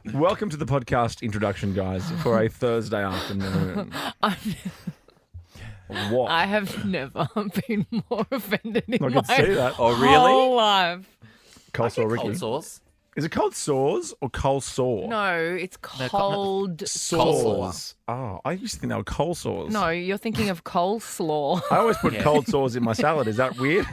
Welcome to the podcast introduction, guys, for a Thursday afternoon. What? I have never been more offended in I my could see that. Oh, really? whole life. Cold sore, Ricki. Cold sauce. Is it cold sores or cold sore? No, it's cold Sores. Oh, I used to think they were cold sores. No, you're thinking of coleslaw. I always put cold sores in my salad. Is that weird?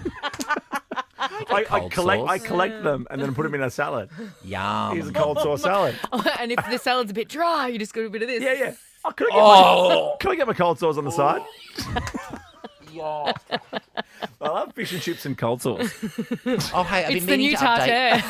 I cold collect them and then put them in a salad. Yum. Here's a cold sore salad. And if the salad's a bit dry, you just got a bit of this. Yeah. Oh, can I get my cold sores on the side? Yeah. I love fish and chips and cold sauce. Oh, hey, I've It's been the meaning new to update.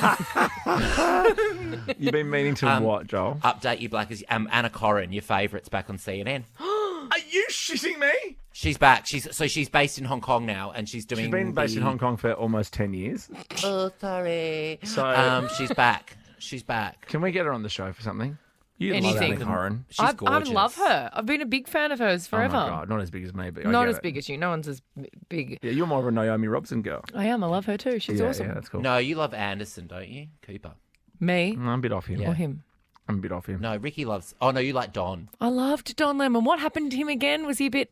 tartare. You've been meaning to what, Joel? Update you, Blackers. Anna Corrin, your favourite's back on CNN. Are you shitting me? She's back. She's based in Hong Kong now, and she's doing. She's been based in Hong Kong for almost 10 years. Oh, sorry. So- she's back. She's back. Can we get her on the show for something? You Anything. love Anna Corrin. She's I gorgeous. love her. I've been a big fan of hers forever. Oh my God, not as big as me, but I Not get as it. big as you. No one's as big. Yeah, you're more of a Naomi Robson girl. I am. I love her too. She's awesome. Yeah, that's cool. No, you love Anderson, don't you? Cooper. Me I'm a bit off him. or him? I'm a bit off him. No, Ricki loves. Oh no, you like Don. I loved Don Lemon. What happened to him again? Was he a bit...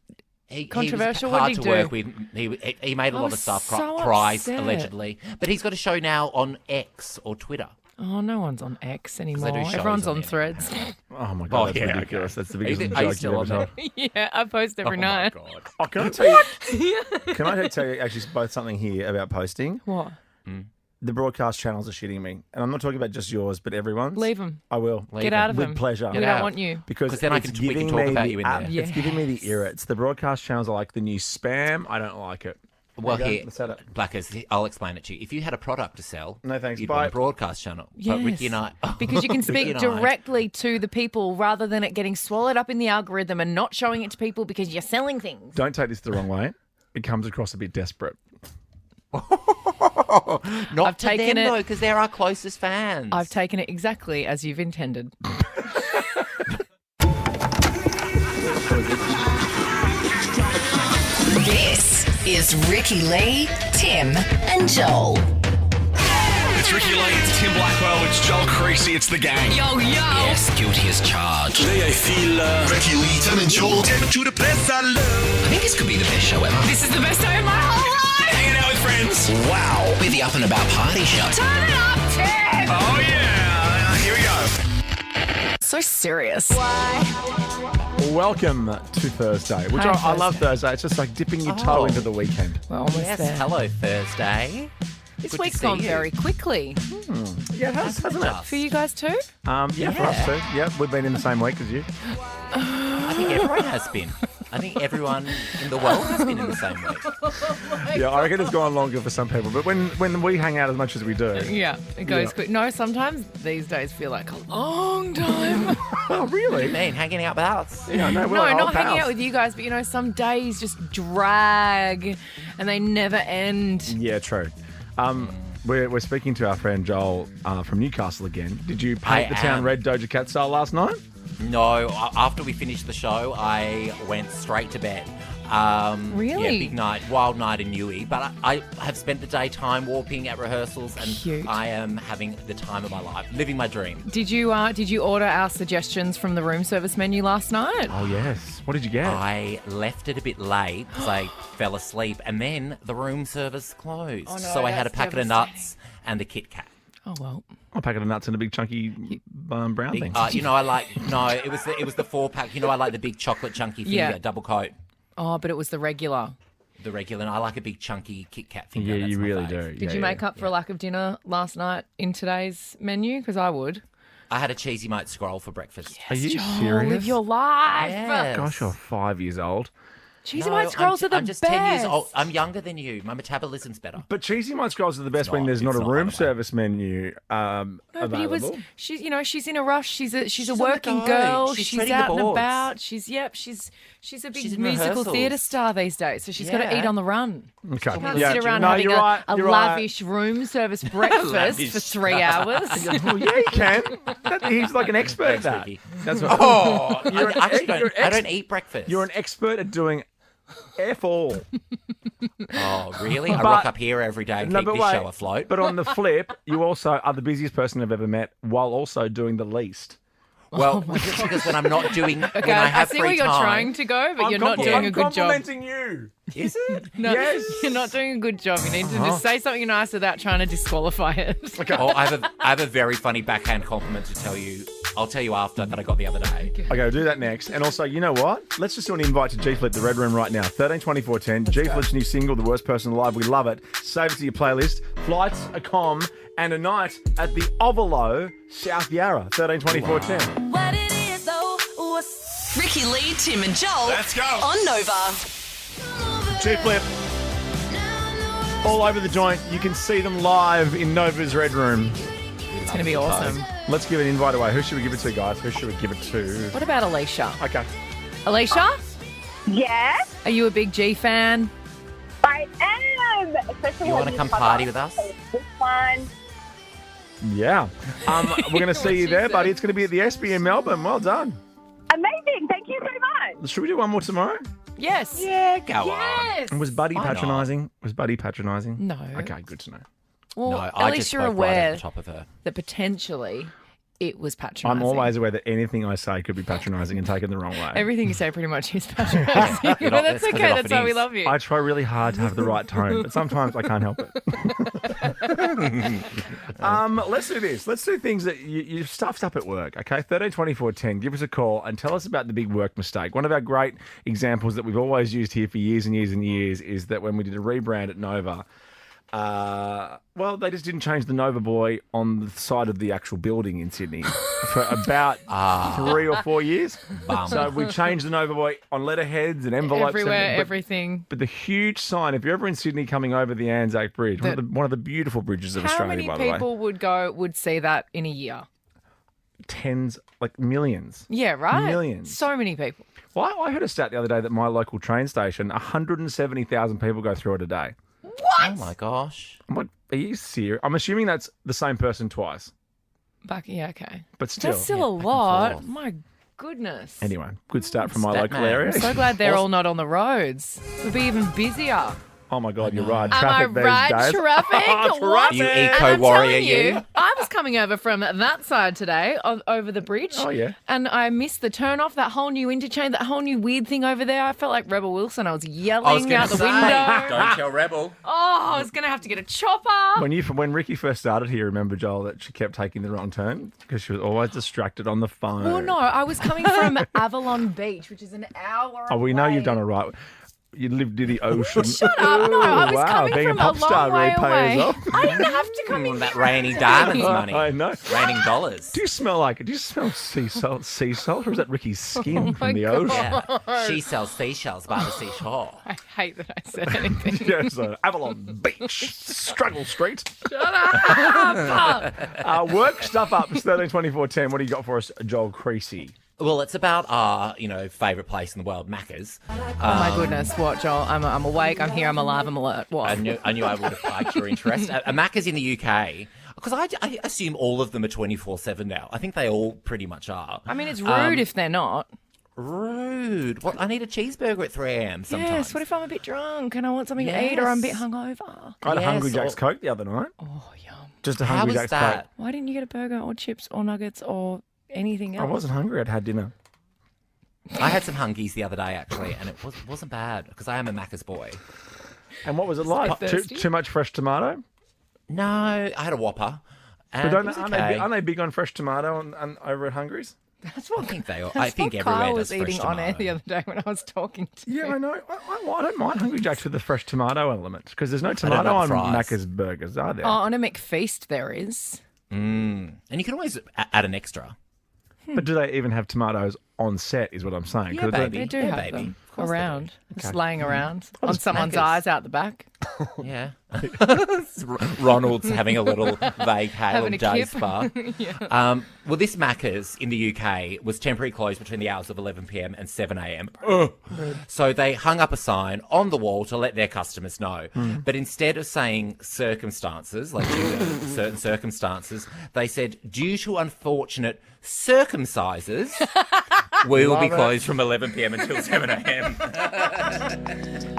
He Controversial? Was What hard did to he work do? with. He made a lot of was stuff. so Price upset. allegedly, but he's got a show now on X or Twitter. Oh, no one's on X anymore. do shows Everyone's on on there. Threads. Oh my God, Oh, that's yeah, ridiculous. okay. That's the biggest Are you joke still you've on ever there? told. Yeah, I post every night. Oh my god! Oh, can I tell you? Can I tell you actually both something here about posting? What? The broadcast channels are shitting me, and I'm not talking about just yours, but everyone's. Leave them. I will. Leave Get them. out of With them. pleasure. We Get don't out. want you. Because 'Cause then it's we can giving talk me about the you in app- there. It's giving me the irrits. The broadcast channels are like the new spam. I don't like it. Well, There you go. here, Let's set it. Blackers, I'll explain it to you. If you had a product to sell, No, thanks. you'd Bye. want a broadcast channel. But Ricki and I, Because you can Ricki speak and I- directly to the people rather than it getting swallowed up in the algorithm and not showing it to people because you're selling things. Don't take this the wrong way. It comes across a bit desperate. Not I've to taken them it- though, because they're our closest fans. I've taken it exactly as you've intended. This is Ricki Lee, Tim, and Joel. It's Ricki Lee, it's Tim Blackwell, it's Joel Creasy, it's the gang. Yo, yo! Yes, guilty as charged. Today I feel Ricki Lee, Tim and Joel. Take to the place I love. I think this could be the best show ever. This is the best day of my whole life! Hanging out with friends. Wow. We're the up and about party show. Turn it up, Tim! Oh yeah, here we go. So serious. Welcome to Thursday, which Hi, I love Thursday. Thursday. It's just like dipping your toe Oh. into the weekend. We're almost Yes, there. hello Thursday. This Good to week's see gone you. very quickly. Yeah, it has, hasn't it? For you guys too? Yeah, for us too. Yeah, we've been in the same week as you. I think everyone has been. I think everyone in the world has been in the same way. Yeah, I reckon it's gone longer for some people. But when we hang out as much as we do. Yeah, it goes Yeah. quick. No, sometimes these days feel like a long time. Oh, really? Man, hanging out with us. Yeah, no, we're No, like not old hanging pals. out with you guys, but you know, some days just drag and they never end. Yeah, true. We're speaking to our friend Joel from Newcastle again. Did you paint the town am. red Doja Cat style last night? No, after we finished the show, I went straight to bed. Really? Yeah, big night, wild night in Newey. But I have spent the day time warping at rehearsals, and Cute. I am having the time of my life, living my dream. Did you order our suggestions from the room service menu last night? Oh, yes. What did you get? I left it a bit late because I fell asleep, and then the room service closed. Oh, no, so I had a that's packet of nuts and a Kit Kat. Oh well. A packet of nuts and a big chunky brown thing. You know, it was the 4-pack. You know, I like the big chocolate chunky finger, Yeah. double coat. Oh, but it was the regular. The regular, and I like a big chunky Kit Kat finger. Yeah, That's you my really fave. do. Did you make up for a lack of dinner last night in today's menu? Because I would. I had a cheesy moat scroll for breakfast. Are you Joel, serious? live your life. Yes. Gosh, you're 5 years old. Cheesy No, white scrolls are the I'm just best. 10 years old. I'm younger than you. My metabolism's better. But cheesy might scrolls are the best It's when not. there's not It's a not, room by the way. service menu No, but he available. was. She's in a rush. She's a She's on working the go. girl. She's She's treading out the and boards. about. She's a big She's in musical rehearsals. theatre star these days. So she's got to Yeah. eat on the run. Okay. Can't Yeah. sit around No, having you're right. a You're right. lavish room service breakfast for 3 hours. Well, yeah, you can. He's like an expert at Thanks, that. Ricki. That's what. Oh, You're an I actually you're don't. I don't eat breakfast. You're an expert at doing F all. Oh, really? I rock up here every day and keep this show afloat. But on the flip, you also are the busiest person I've ever met while also doing the least. Well, just because when I'm not doing, when Okay, I I have see free where you're time, trying to go, but you're not doing a good job. I'm complimenting you. Is it? No, Yes. you're not doing a good job. You need to just say something nice without trying to disqualify it. Oh, I have a very funny backhand compliment to tell you. I'll tell you after that I got the other day. Okay, we'll do that next. And also, you know what? Let's just do an invite to G Flip, the Red Room right now. 13 24 10. G Flip's new single, The Worst Person Alive. We love it. Save it to your playlist. Flights, a com, and a night at the Ovalo, South Yarra. 13 24 10. What it is, though, was Ricki Lee, Tim and Joel. Let's go. On Nova. G Flip. All over the joint. You can see them live in Nova's Red Room. It's going to be awesome. Let's give an invite away. Who should we give it to, guys? Who should we give it to? What about Alicia? Okay. Alicia, Yes, are you a big G fan? I am. Especially You when want to come cover party with us? This one. Yeah. We're going to see you there, buddy. It's going to be at the SB in Melbourne. Well done. Amazing. Thank you so much. Should we do one more tomorrow? Yes. Yeah, go on. Yes. Was Buddy Why not? patronising? Was Buddy patronising? No. Okay, good to know. Well, No, at I least just you're spoke right aware at the top of her. that potentially it was patronising. I'm always aware that anything I say could be patronising and taken the wrong way. Everything you say pretty much is patronising. You're But not- that's let's cut it okay. off That's at why we ease. love you. I try really hard to have the right tone, but sometimes I can't help it. Let's do this. Let's do things that you stuffed up at work, okay? 13 24 10. Give us a call and tell us about the big work mistake. One of our great examples that we've always used here for years and years and years is that when we did a rebrand at Nova, well, they just didn't change the Nova Boy on the side of the actual building in Sydney for about 3 or 4 years. So we changed the Nova Boy on letterheads and envelopes. Everywhere, but, everything. But the huge sign, if you're ever in Sydney coming over the Anzac Bridge, one of the beautiful bridges of How Australia, many by the way. people would see that in a year? Tens, like millions. Yeah, right? Millions. So many people. Well, I heard a stat the other day that my local train station, 170,000 people go through it a day. Oh my gosh. I'm like, are you serious? I'm assuming that's the same person twice, Yeah, okay. but still. That's still a lot. My goodness. Anyway, good start from my Stat local man. area. I'm so glad they're all not on the roads. We'll be even busier. Oh my God, you're right. Am I Traffic these right, days. traffic? What? You And eco I'm warrior, telling you, you. I was coming over from that side today, over the bridge. Oh, yeah. And I missed the turn off, that whole new interchange, that whole new weird thing over there. I felt like Rebel Wilson. I was yelling I was going out to the say, window. don't tell Rebel. Oh, I was going to have to get a chopper. When Ricki first started here, remember, Joel, that she kept taking the wrong turn because she was always distracted on the phone. Well, no, I was coming from Avalon Beach, which is an hour Oh, we know away. you've done it right. You lived near the ocean. Shut up. No, I was wow, coming being from a pop star long way really pays away. off. I didn't have to come in That here. raining diamonds money. I know. Raining dollars. Do you smell sea salt, or is that Ricky's skin Oh my from the God. ocean? Yeah. She sells seashells by the seashore. I hate that I said anything. Yeah, so Avalon Beach, Struggle Street. Shut up. Work stuff up. It's 13 24 10. What do you got for us, Joel Creasy? Well, it's about our, favourite place in the world, Maccas. Oh my goodness, what, Joel? I'm awake, I'm here, I'm alive, I'm alert. What? I knew I would have liked your interest. A Maccas in the UK, because I assume all of them are 24/7 now. I think they all pretty much are. I mean, it's rude if they're not. Rude. Well, I need a cheeseburger at 3 a.m. sometimes. Yes, what if I'm a bit drunk and I want something to eat or I'm a bit Yes. hungover? I had a Yes, Hungry Jack's or- Coke the other night. Oh, yum. Just a How Hungry was Jack's that? Coke. Why didn't you get a burger or chips or nuggets or anything I else? wasn't hungry. I'd had dinner. I had some hungies the other day, actually, and it wasn't bad, because I am a Maccas boy. And what was it like? thirsty. Too much fresh tomato? No, I had a Whopper. And But it was aren't okay. they big on fresh tomato and over at Hungry's? That's what I think they are. That's I think what everywhere Kyle does was fresh eating on air tomato. the other day when I was talking to Yeah, him. I know. I don't mind Hungry Jack's with the fresh tomato element because there's no don't tomato know on fries. Macca's burgers, are there? Oh, on a McFeast there is. And you can always add an extra. But do they even have tomatoes on set, is what I'm saying? Yeah, 'Cause baby. They do Yeah, have baby. them Of course they do. around, just laying around on does someone's Maccas- eyes out the back. Yeah. Ronald's having a little vague hail Having of a day kip. spa. Well, this Maccas in the UK was temporarily closed between the hours of 11 p.m. and 7 a.m. So they hung up a sign on the wall to let their customers know. But instead of saying circumstances, like due to certain circumstances, they said due to unfortunate circumcises, We will be Love it. closed from 11 p.m. until 7 a.m.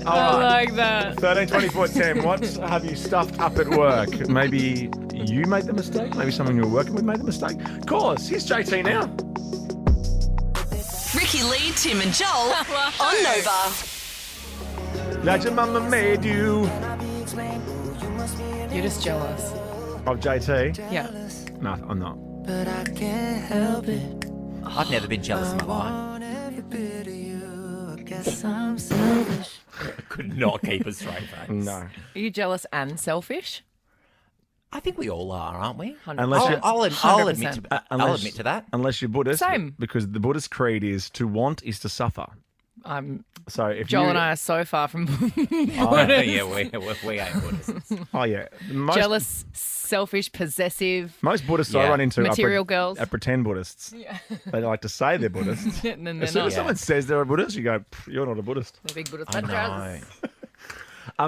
I like that. 13, 24, 10. What have you stuffed up at work? Maybe you made the mistake. Maybe someone you were working with made the mistake. Call us. Here's JT now. Ricki Lee, Tim and Joel on Nova. That your mama made you. You're just jealous. Of JT? Yeah. No, I'm not. I've never been jealous in my life. I could not keep a straight face. No. Are you jealous and selfish? I think we all are, aren't we? Unless you're, I'll admit to, 100%. I'll admit to that. unless you're Buddhist. Same. Because the Buddhist creed is to want is to suffer. So if Joel you, and I are so far from Yeah, we ain't Buddhists. Oh yeah. Most, jealous, selfish, possessive. Most Buddhists I Yeah. run into Material are, girls. are pretend Buddhists. Yeah. They like to say they're Buddhists. And then they're As soon not. as someone says they're a Buddhist, you go, "You're not a Buddhist." They're big Buddhist I trousers. know.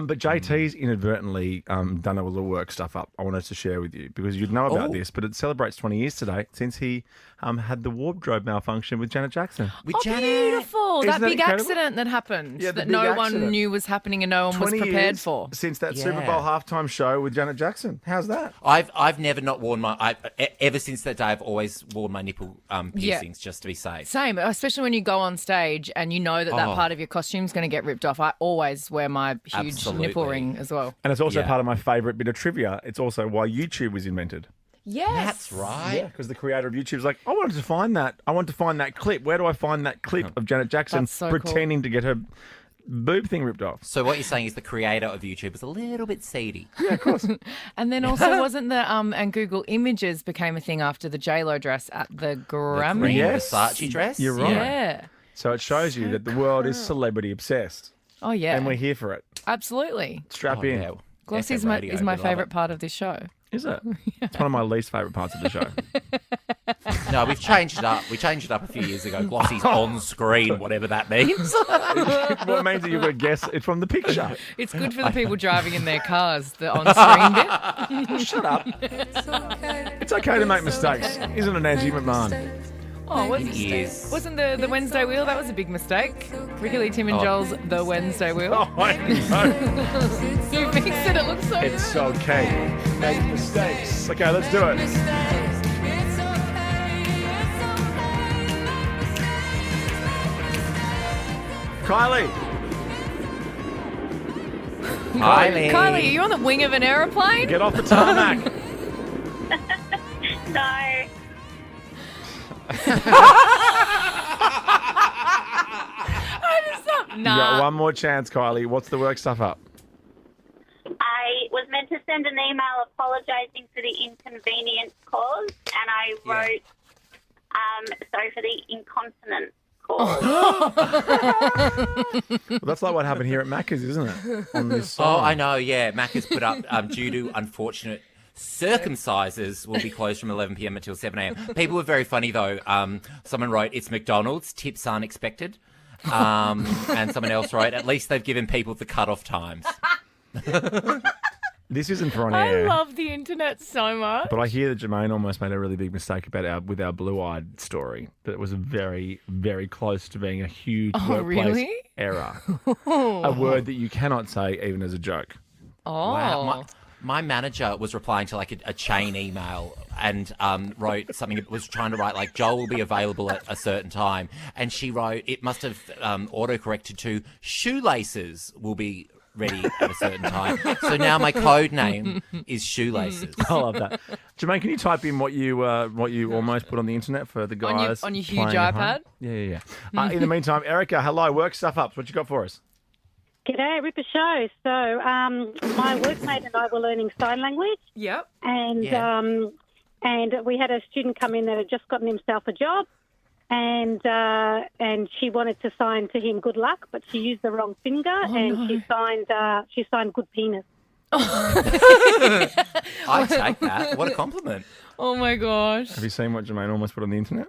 But JT's inadvertently done a little work stuff up I wanted to share with you because you'd know about Oh. this, but it celebrates 20 years today since he had the wardrobe malfunction with Janet Jackson. With Oh, Janet. beautiful. Isn't that that big incredible? accident that happened Yeah, the that big no accident. one knew was happening and no one was 20 prepared years for. since that Super Yeah. Bowl halftime show with Janet Jackson. How's that? I've never not worn ever since that day. I've always worn my nipple piercings just to be safe. Same, especially when you go on stage and you know that Oh. part of your costume's going to get ripped off. I always wear my huge Absolutely. nipple ring as well. And it's also Yeah. part of my favourite bit of trivia. It's also why YouTube was invented. Yes. That's right. Because the creator of YouTube's like, I wanted to find that. I want to find that clip. Where do I find that clip of Janet Jackson That's so cool. pretending to get her boob thing ripped off? So what you're saying is the creator of YouTube is a little bit seedy. And then also wasn't the and Google Images became a thing after the JLo dress at the Grammy? Green Yes. Versace dress. You're right. Yeah. So it shows you that the world is celebrity obsessed. Oh yeah. And we're here for it. absolutely. Strap Oh, in. yeah. Glossy FM is my, radio, is my we love favourite it. part of this show. Is it? It's one of my least favourite parts of the show. No, we've changed it up. We changed it up a few years ago. Glossy's on screen, whatever that means. What means that you've got to guess it from the picture. It's good for the people driving in their cars, the on-screen bit. Shut up. It's okay to make mistakes, isn't it, Angie McMahon? Oh, It is. wasn't the Wednesday wheel? That was a big mistake. Ricki Lee, Tim and Joel's The Wednesday Wheel. Oh, I know. You fixed it. It looks so It's okay. Make mistakes. Okay, let's do it. Kylie. Kylie. Kylie, are you on the wing of an aeroplane? Get off the tarmac. No. You got one more chance, Kylie. What's the work stuff up? I was meant to send an email apologising for the inconvenience caused, and I wrote, sorry for the incontinence caused. Well, that's like what happened here at Maccas, isn't it? On this Oh, song. I know, yeah. Mac has put up, due to unfortunate circumcises, will be closed from 11 p.m. until 7 a.m. People were very funny, though. Someone wrote, it's McDonald's, tips aren't expected. And someone else wrote, at least they've given people the cut-off times. This isn't for on I air. love the internet so much. But I hear that Jermaine almost made a really big mistake with our blue-eyed story. That it was very, very close to being a huge workplace really? error. A word that you cannot say even as a joke. Oh. Wow. My manager was replying to like a chain email and wrote something, was trying to write like, Joel will be available at a certain time. And she wrote, it must have auto-corrected to shoelaces will be ready at a certain time. So now my code name is shoelaces. I love that. Jermaine, can you type in what you almost put on the internet for the guys on your huge playing at home? iPad? Yeah. In the meantime, Erica, hello. Work stuff up. What you got for us? G'day, Ripper Show. So my workmate and I were learning sign language, Yep. and Yeah. and we had a student come in that had just gotten himself a job, and she wanted to sign to him good luck, but she used the wrong finger, she signed good penis. I take that. What a compliment. Oh my gosh. Have you seen what Jermaine almost put on the internet?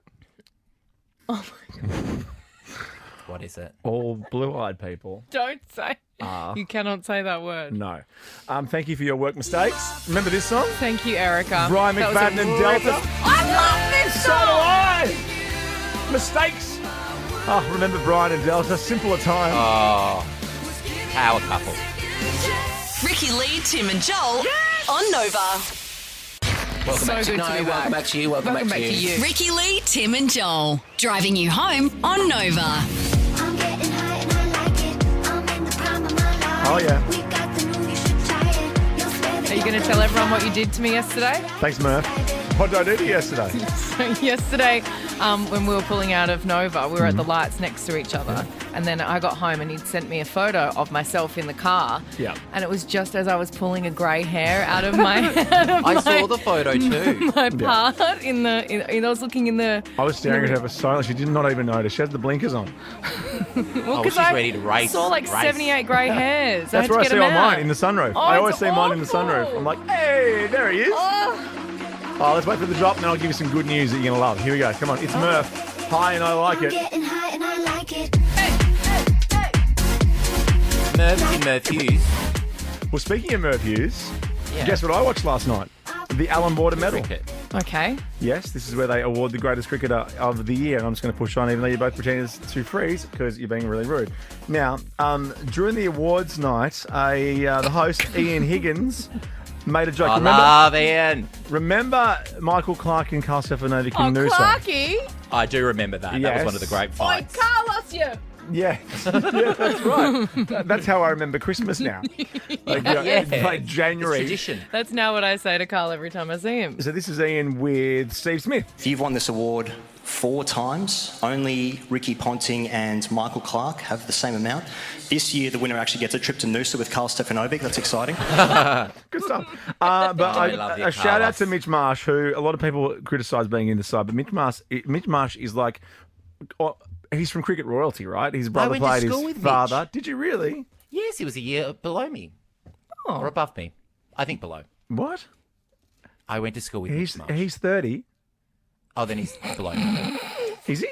What is it? All blue-eyed people. Don't say. You cannot say that word. No. Thank you for your work mistakes. Remember this song? Thank you, Erica. Brian That was a McFadden and Delta. ripper- I love this So song. do I. Mistakes Oh, remember Brian and Adele? It's a simpler time. Oh, power couple. Ricki Lee, Tim and Joel on Nova. Welcome So back to good to be welcome back to you. Welcome, Welcome back to you. Ricki Lee, Tim and Joel. Driving you home on Nova. I'm getting high and I like it. I'm in the prime of my life. Oh, yeah. We got the new, you should try it. You'll spend the Are you going to tell everyone what you did to me yesterday? Thanks, Murph. What did I do to you yesterday? So yesterday, when we were pulling out of Nova, we were at the lights next to each other. And then I got home and he'd sent me a photo of myself in the car. Yeah. And it was just as I was pulling a grey hair out of my I saw the photo too. my part I was looking in the... I was staring at her for so long. She did not even notice. She had the blinkers on. Well, Oh, 'cause she's I ready to race. saw like Race. 78 grey hairs. That's where I get see them all out. mine in the sunroof. Oh, I always it's see mine in the awful. sunroof. I'm like, hey, there he is. Oh, let's wait for the drop and then I'll give you some good news that you're going to love. Here we go. Come on. It's Murph. Hi, and I like I'm it. getting high and I like it. Merv in Merv Hughes. Well, speaking of Murph Hughes, Yeah. guess what I watched last night? The Alan Border Medal. Cricket. Okay. Yes, this is where they award the greatest cricketer of the year. And I'm just going to push on, even though you're both pretending to freeze because you're being really rude. Now, during the awards night, the host, Ian Higgins, made a joke. I love Ian. Remember Michael Clark and Carl Stefanovic Oh, in Noosa? Clarky. I do remember that. That Yes. was one of the great Oi, fights. Carlos, you. Yeah, yeah, that's right. That's how I remember Christmas now. Like, it's like It's January. tradition. That's now what I say to Carl every time I see him. So this is Ian with Steve Smith. You've won this award 4 times. Only Ricky Ponting and Michael Clark have the same amount. This year, the winner actually gets a trip to Noosa with Carl Stefanovic. That's exciting. Good stuff. But We love you, a shout out Carlos. to Mitch Marsh, who a lot of people criticise being in the side, but Mitch Marsh is like, he's from cricket royalty, right? His brother went to played school his with father. Mitch. Did you really? Yes, he was a year below me. Or above me. I think below. What? I went to school with Mitch Marsh. He's 30. Oh, then he's below me. Is he?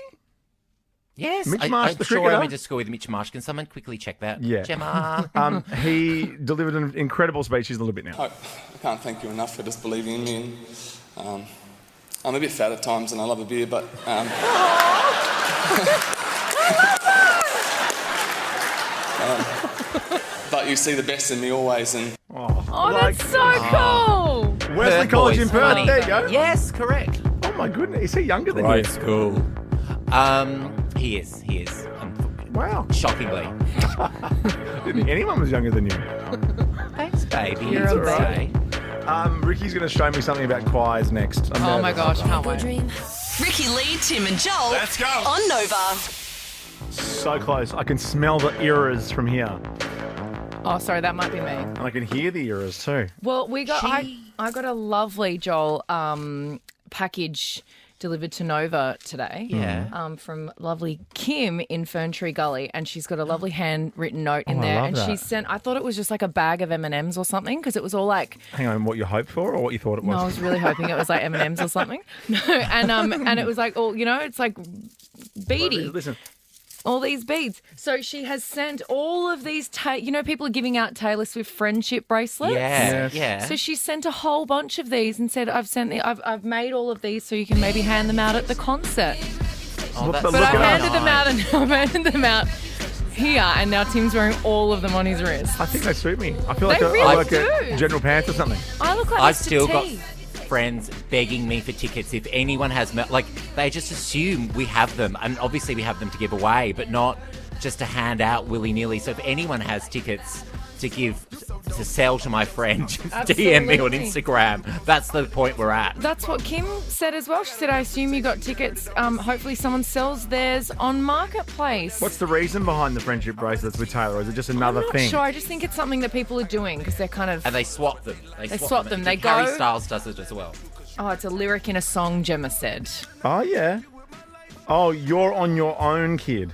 Yes. Mitch Marsh, I'm the sure I cricketer? went to school with Mitch Marsh. Can someone quickly check that? Yeah. Gemma. He delivered an incredible speech. He's a little bit now. I can't thank you enough for just believing in me. And, I'm a bit fat at times and I love a beer, but but you see the best in me always. And Oh, that's so cool. Wesley Perth College boys, in Perth. funny. There you go. Yes, correct. Oh my goodness, is he younger than Right, you? school. He is. Wow. Shockingly. Didn't think anyone was younger than you. Thanks, baby. You're It's a all right. Ricky's going to show me something about choirs next. I'm Oh my nervous. gosh, can't wait. Ricki Lee, Tim and Joel. Let's go. On Nova. So close. I can smell the eras from here. Oh, sorry, that might be me. And I can hear the eras too. Well, I got a lovely Joel package delivered to Nova today. Yeah. From lovely Kim in Ferntree Gully, and she's got a lovely handwritten note in I there. love And that. she sent. I thought it was just like a bag of M&Ms or something because it was all like. Hang on, what you hoped for or what you thought it was? No, I was really hoping it was like M&Ms or something. No, and it was like, oh, it's like beady. Listen. All these beads. So she has sent all of these, people are giving out Taylor Swift friendship bracelets. Yeah. Yes. Yeah. So she sent a whole bunch of these and said, I've made all of these so you can maybe hand them out at the concert. Oh, that's But But look I've at handed them out and I've handed them out here, and now Tim's wearing all of them on his wrist. I think they suit me. I feel like They I really work do. at General Pants or something. I look like I've Mr. still T. got friends begging me for tickets. If anyone has, they just assume we have them. And obviously we have them to give away, but not just to hand out willy-nilly. So if anyone has tickets to sell to my friend, just DM me on Absolutely. Instagram. That's the point we're at. That's what Kim said as well. She said, I assume you got tickets. Hopefully someone sells theirs on Marketplace. What's the reason behind the friendship bracelets with Taylor? Or is it just another I'm not thing? sure. I just think it's something that people are doing because they're kind of... And they swap them. They swap them. They Harry go- Styles does it as well. Oh, it's a lyric in a song, Gemma said. Oh, yeah. Oh, you're on your own, kid.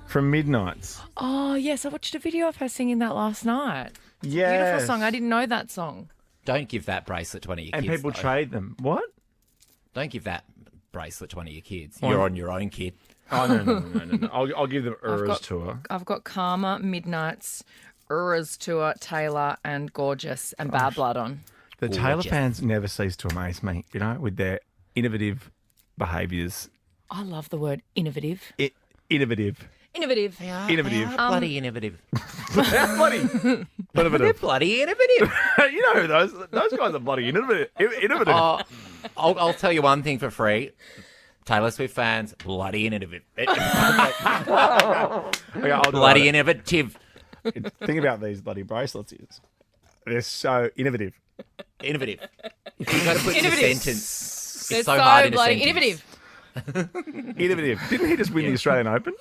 From Midnights. Oh, yes. I watched a video of her singing that last night. Yeah. Beautiful song. I didn't know that song. Don't give that bracelet to one of your And kids. people though. trade them. What? Don't give that bracelet to one of your kids. Why You're not? on your own, kid. Oh, no. I'll give them Urs to her. I've got Karma, Midnights, Ura's Tour, Taylor, and Gorgeous, and Bad Blood on. The Taylor Gorgeous. fans never cease to amaze me, with their innovative behaviours. I love the word innovative. Innovative. Innovative. Innovative. Bloody innovative. Bloody. They're Innovative. bloody innovative. You know who those guys are bloody innovative. Oh, I'll tell you one thing for free. Taylor Swift fans, bloody innovative. Okay, I'll do Bloody it. innovative. Think about these bloody bracelets. They're so innovative. Innovative. You've got to put in a Innovative. sentence. They're It's so hard in a bloody sentence. innovative. Innovative. Didn't he just win the Australian Open?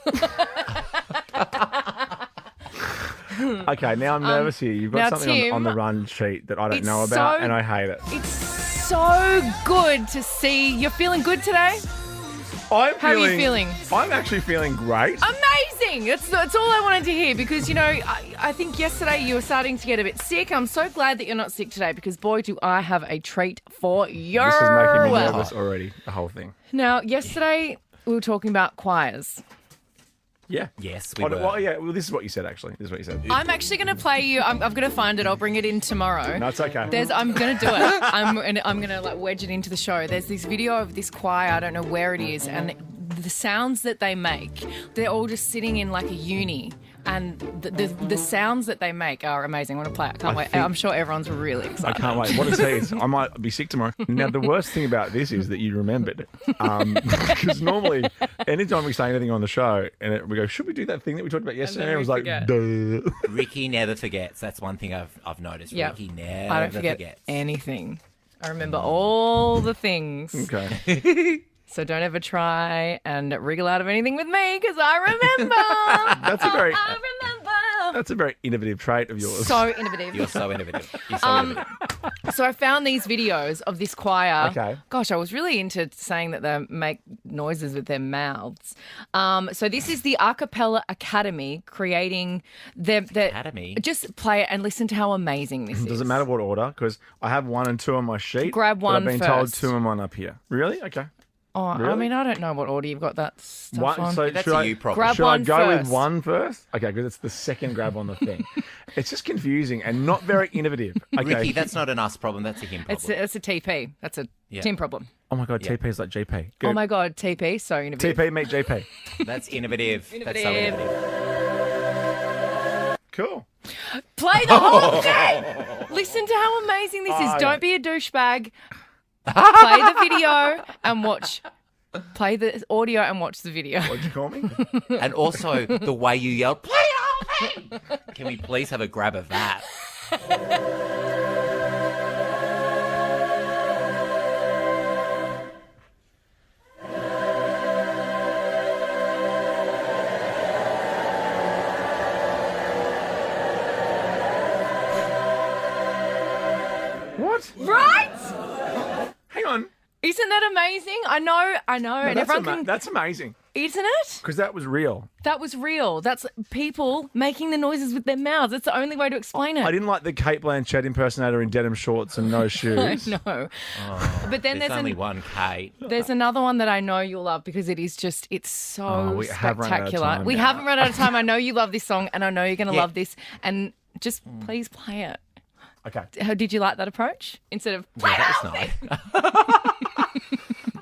Okay, now I'm nervous here. You've now, got something Tim, on the run sheet that I don't it's know about, so- and I hate it. It's so good to see. You're feeling good today? How are you feeling? I'm actually feeling great. Amazing! That's all I wanted to hear because, you know, I think yesterday you were starting to get a bit sick. I'm so glad that you're not sick today because, boy, do I have a treat for you. This is making me nervous already, the whole thing. Now, yesterday we were talking about choirs. Yeah. Yes, we Oh, were. well, yeah, well, this is what you said, actually. This is what you said. I'm actually going to play you. I'm going to find it. I'll bring it in tomorrow. No, it's okay. I'm going to do it. I'm going to like wedge it into the show. There's this video of this choir. I don't know where it is, and the sounds that they make. They're all just sitting in like a uni, and the sounds that they make are amazing. I want to play it. I can't wait. I'm sure everyone's really I excited. can't wait. What it says, I might be sick tomorrow. Now, the worst thing about this is that you remembered. Because normally, anytime we say anything on the show, and we go, should we do that thing that we talked about yesterday? then And it was we like, forget. duh. Ricki never forgets. That's one thing I've noticed. Yep. Ricki never I don't forget forgets. anything. I remember all the things. Okay. So don't ever try and wriggle out of anything with me because I remember. That's a very innovative trait of yours. So innovative. You're so innovative. You're so innovative. So I found these videos of this choir. Okay. Gosh, I was really into saying that they make noises with their mouths. So this is the A Cappella Academy creating their Academy? Just play it and listen to how amazing this is. Does it matter what order? Because I have 1 and 2 on my sheet. Grab but one I've been told first. 2 and 1 up here. Really? Okay. Oh, I Really? mean, I don't know what order you've got that stuff on. So That's should a I, you problem. Grab should one I go first. with 1 first? Okay, because it's the second grab on the thing. It's just confusing and not very innovative. Okay. Ricki, that's not an us problem. That's a him problem. It's a TP. That's a Yeah. Tim problem. Oh my God, Yeah. TP is like GP. Oh my God, TP, so innovative. TP meet GP. That's innovative. That's so Innovative. innovative. Cool. Play the whole thing. Listen to how amazing this is. yeah. Don't be a douchebag. Play the video and watch. Play the audio and watch the video. What'd you call me? And also the way you yelled, play the whole thing. Can we please have a grab of that? What? Right? Hang on. Isn't that amazing? I know, and No, everyone can. that's amazing. Isn't it? Because that was real. That was real. That's people making the noises with their mouths. That's the only way to explain it. I didn't like the Kate Blanchett impersonator in denim shorts and no shoes. No. But then There's there's only one Kate. There's another one that I know you'll love because it is just, it's so we have run out of spectacular. time We now. haven't run out of time. I know you love this song and I know you're going to Yeah. love this. And just please play it. Okay. How did you like that approach? Instead of, Yeah, that was nice.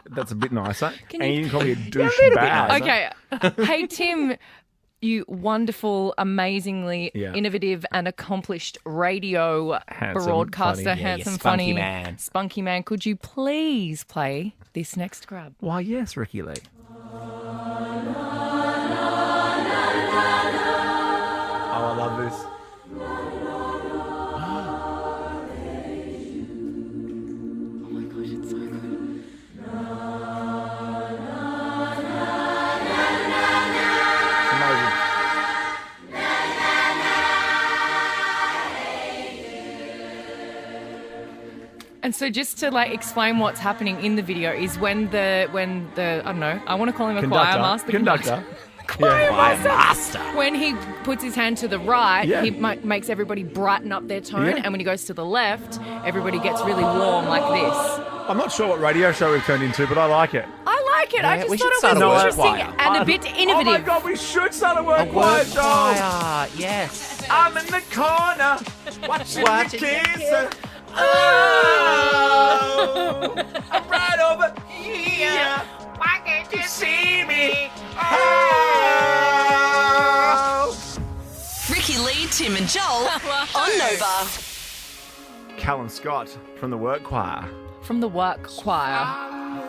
That's a bit nicer. Can and you- you didn't call me a douche little bit bag. okay. Hey, Tim, you wonderful, amazingly Yeah. innovative and accomplished radio Handsome, broadcaster, funny. Yeah, handsome, you spunky funny, man. spunky man. Could you please play this next grab? Why, yes, Ricki Lee. Oh, I love this. Oh my gosh, it's so good. Amazing. And so just to like explain what's happening in the video is when the I don't know, I want to call him a choir master. Conductor. Choir Choir master. master. When he puts his hand to the right, Yeah. he makes everybody brighten up their tone, Yeah. and when he goes to the left, everybody gets really warm like this. I'm not sure what radio show we've turned into, but I like it. I like it. I Yeah, just we thought should it start was a work interesting choir. and a bit innovative. Oh my God, we should start a A work choir word show. choir. Yes. I'm in the corner watching Watching the the kids. Oh, I'm right over here. Why can't you see me? Oh. Tim and Joel on Nova. Callum Scott from the Work Choir. From the work choir.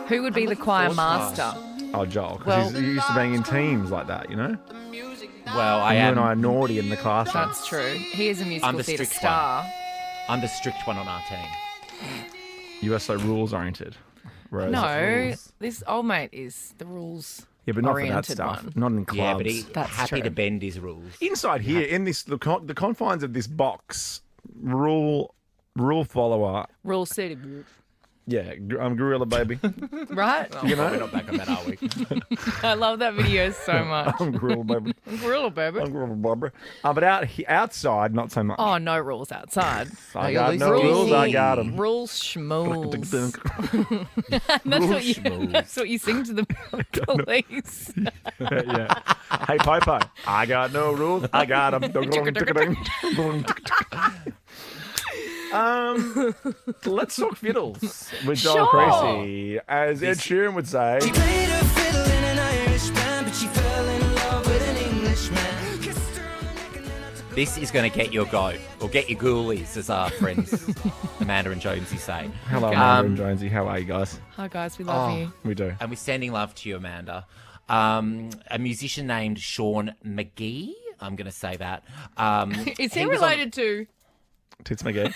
Who would be the choir master? Oh, Joel, because Well- he's used to being in teams like that, you know? Well, I You am. and I are naughty in the classroom. That's true. He is a I'm musical the theatre strict star. I'm the strict one on our team. You are so rules-oriented. Whereas No, this old mate is the rules. Yeah, but not for that oriented stuff. one. Not in clubs. Yeah, but he's That's happy true. to bend his rules. Inside here, in this the confines of this box, rule follower. Rule suited. Yeah, I'm gorilla baby. Right? You know? We're not back on that, are we? I love that video so much. I'm gorilla baby. Gorilla baby. I'm gorilla baby. But outside, not so much. Oh, no rules outside. I got no rules. I got them. Rules schmools. That's what you sing to the police. Yeah. Hey, Popo, I got no rules. I got them. Let's talk fiddles with Joel Sure. Creasy. As Ed Sheeran would say, This is going to get your goat, or get your ghoulies, as our friends Amanda and Jonesy say. hello, Amanda and Jonesy. How are you guys? Hi, guys. We love you. We do. And we're sending love to you, Amanda. A musician named Sean McGee. I'm going to say that. Is he was on- related to... Tits McGee.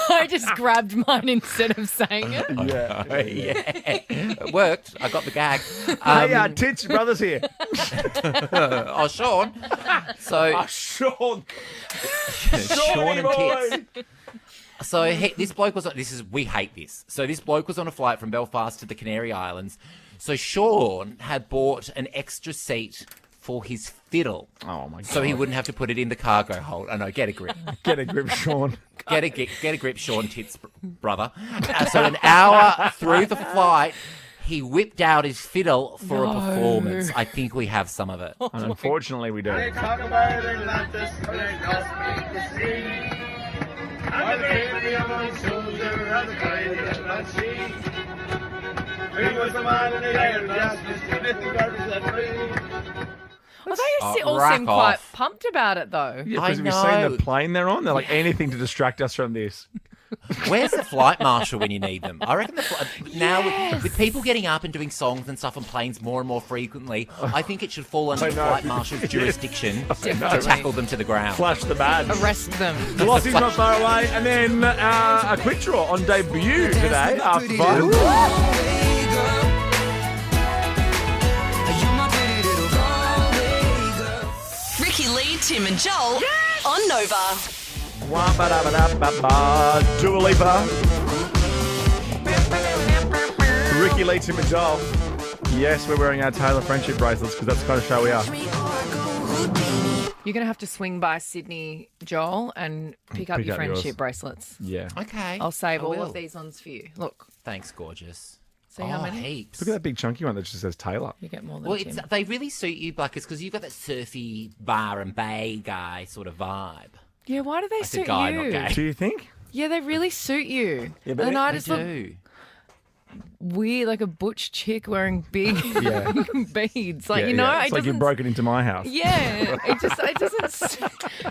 I just grabbed mine instead of saying it. Yeah. Yeah, it worked. I got the gag. Hey, Tits brothers here. Oh, Sean. So Sean. Sean and Tits. So this bloke was on. We hate this. So this bloke was on a flight from Belfast to the Canary Islands. So Sean had bought an extra seat for his fiddle. Oh my god. So he wouldn't have to put it in the cargo hold. I know, get a grip. Get a grip, Sean. Get a grip, Sean Tits, brother. So an hour through the flight, he whipped out his fiddle for a performance. I think we have some of it. And unfortunately, we do. Well, they all rack seem quite off. pumped about it, though. Yeah, I because have you know. seen the plane they're on? They're like anything to distract us from this. Where's the flight marshal when you need them? I reckon now with people getting up and doing songs and stuff on planes more and more frequently, I think it should fall under the flight marshal's jurisdiction to tackle them to the ground. Flash the badge. Arrest them. Glossy's not far away. And then a quick draw on debut today after 5. Ricki Lee, Tim and Joel on Nova. Dua Lipa. Ricki Lee, Tim and Joel. Yes, we're wearing our Taylor friendship bracelets because that's the kind of show we are. You're going to have to swing by Sydney, Joel, and pick up your up yours. friendship bracelets. Yeah. Okay. I'll save I all will. of these ones for you. Look, Thanks, gorgeous. see how many? Heaps. Look at that big chunky one that just says Taylor. You get more than Well, Tim. they really suit you, Blackers, because you've got that surfy bar and bay guy sort of vibe. Yeah, why do they I said suit guy, you? not gay. Do you think? Yeah, they really suit you. Yeah, but and I They just look do. weird, like a butch chick wearing big Yeah. beads. Like, Yeah, you know, yeah. it It's like you've doesn't... broken into my house. Yeah, it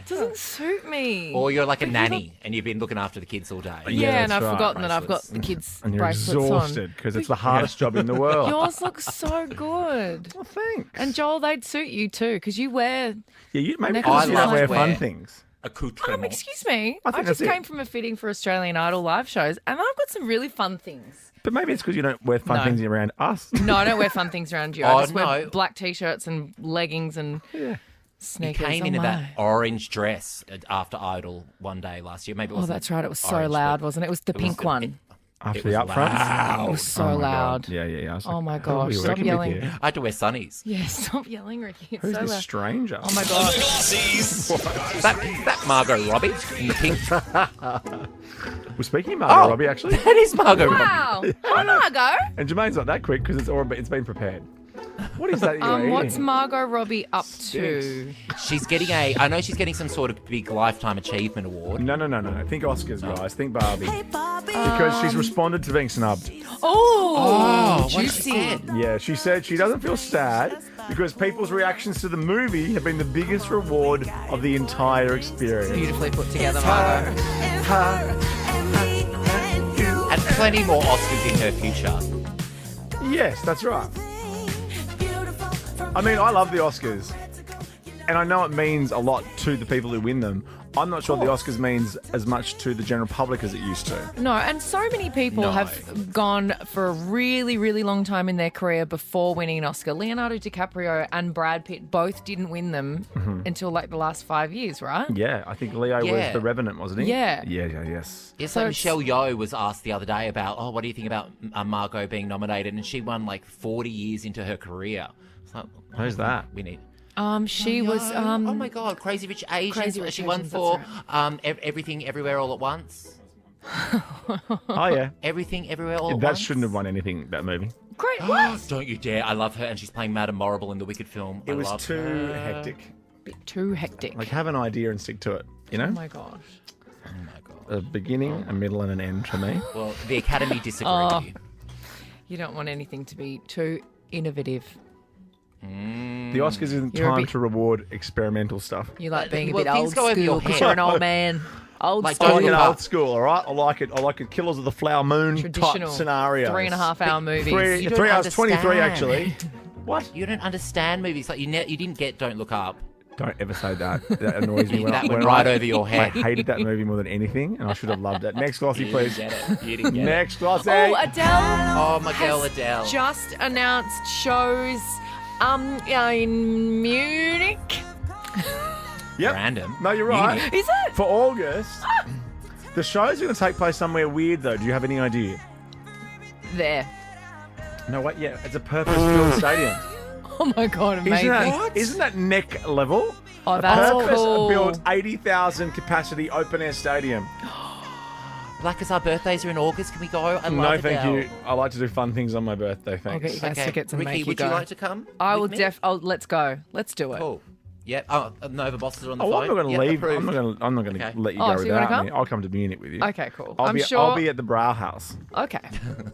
doesn't suit me. Or you're like a nanny and you've been looking after the kids all day. yeah, and that's I've right. forgotten that I've got Bracelets. the kids' And you're bracelets exhausted because it's the hardest job in the world. Yours looks so good. Well, thanks. And Joel, they'd suit you too, because you wear. yeah, maybe Necklace because you don't wear like fun wear. things. Accoutrement. Excuse me, I I, think just that's it. came from a fitting for Australian Idol live shows, and I've got some really fun things. But maybe it's because you don't wear fun No. things around us. No, I don't wear fun things around you. Oh, I just wear no. black t-shirts and leggings and You sneakers. came Oh, into my. that orange dress after Idol one day last year. Maybe it Oh, wasn't that's right. It was so orange, loud, but wasn't it? It was the it was pink the- one. After It the was upfronts. loud. It was so Oh my loud. God. Yeah. I was Oh my like, who are we gosh, stop working with yelling. here? I had to wear sunnies. Yeah, stop yelling, Ricky. It's Who's so this loud. stranger? Oh my god. That Margot Robbie in the pink. We're speaking of Margot Oh. Robbie, actually. That is Margot Robbie. Wow. Hi, Margot. And Jermaine's not that quick because it's been prepared. What is that you're What's eating? Margot Robbie up to? She's getting I know she's getting some sort of big lifetime achievement award. No. Think Oscars, guys. Think Barbie. Because she's responded to being snubbed. Oh, what she juicy. said. Yeah, she said she doesn't feel sad because people's reactions to the movie have been the biggest reward of the entire experience. Beautifully put together, Margot. And plenty more Oscars in her future. Yes, that's right. I mean, I love the Oscars. And I know it means a lot to the people who win them. I'm not sure the Oscars means as much to the general public as it used to. No, and so many people have gone for a really, really long time in their career before winning an Oscar. Leonardo DiCaprio and Brad Pitt both didn't win them until like the last 5 years, right? Yeah, I think Leo was the Revenant, wasn't he? Yeah. Yes. Yes, so Michelle Yeoh was asked the other day about, what do you think about Margot being nominated? And she won like 40 years into her career. It's like, Who's that? We need... She was. oh my God, Crazy Rich Asians. She won for Everything Everywhere All at Once. Oh yeah, Everything Everywhere All at Once. That shouldn't have won anything. That movie. Great. What? Don't you dare! I love her, and she's playing Madame Morrible in the Wicked film. It was too hectic. Bit too hectic. Like, have an idea and stick to it. You know. Oh my gosh. A beginning, a middle, and an end for me. Well, the Academy disagreed with you. You don't want anything to be too innovative. The Oscars isn't time to reward experimental stuff. You like being a Well, bit things old go over your school because head. you're an old man. Old Like, school. I like it look up. old school, all right? I like it. Killers of the Flower Moon Traditional type scenarios. 3.5 hour movies. You don't 3 hours, 23 understand. actually. What? You don't understand movies. Like you didn't get Don't Look Up. Don't ever say that. That annoys me. That went right over your head. I hated that movie more than anything, and I should have loved it. Next Glossy, please. You didn't get Next Glossy. Oh, Adele. Oh, my girl Adele. Just announced shows in Munich. Yep. Random. No, you're right. Munich. Is it? For August. The show's going to take place somewhere weird, though. Do you have any idea? There. No, wait, yeah. It's a purpose-built stadium. Oh my God, amazing. Isn't that neck level? Oh, that's cool. Purpose-built 80,000 capacity open-air stadium. Black, as our birthdays are in August, can we go? I love No, Adele. thank you. I like to do fun things on my birthday, I'll thanks. get you guys tickets and Ricki, make you would go. you like to come? I will with me? let's go. Let's do it. Cool. Yep. Oh, Nova bosses are on the Oh, phone. I'm not going to Yep, leave. approved. I'm not going to Okay. let you Oh, go so you wanna without come? me. I'll come to Munich with you. Okay, cool. I'll sure. be at the Brow House. Okay.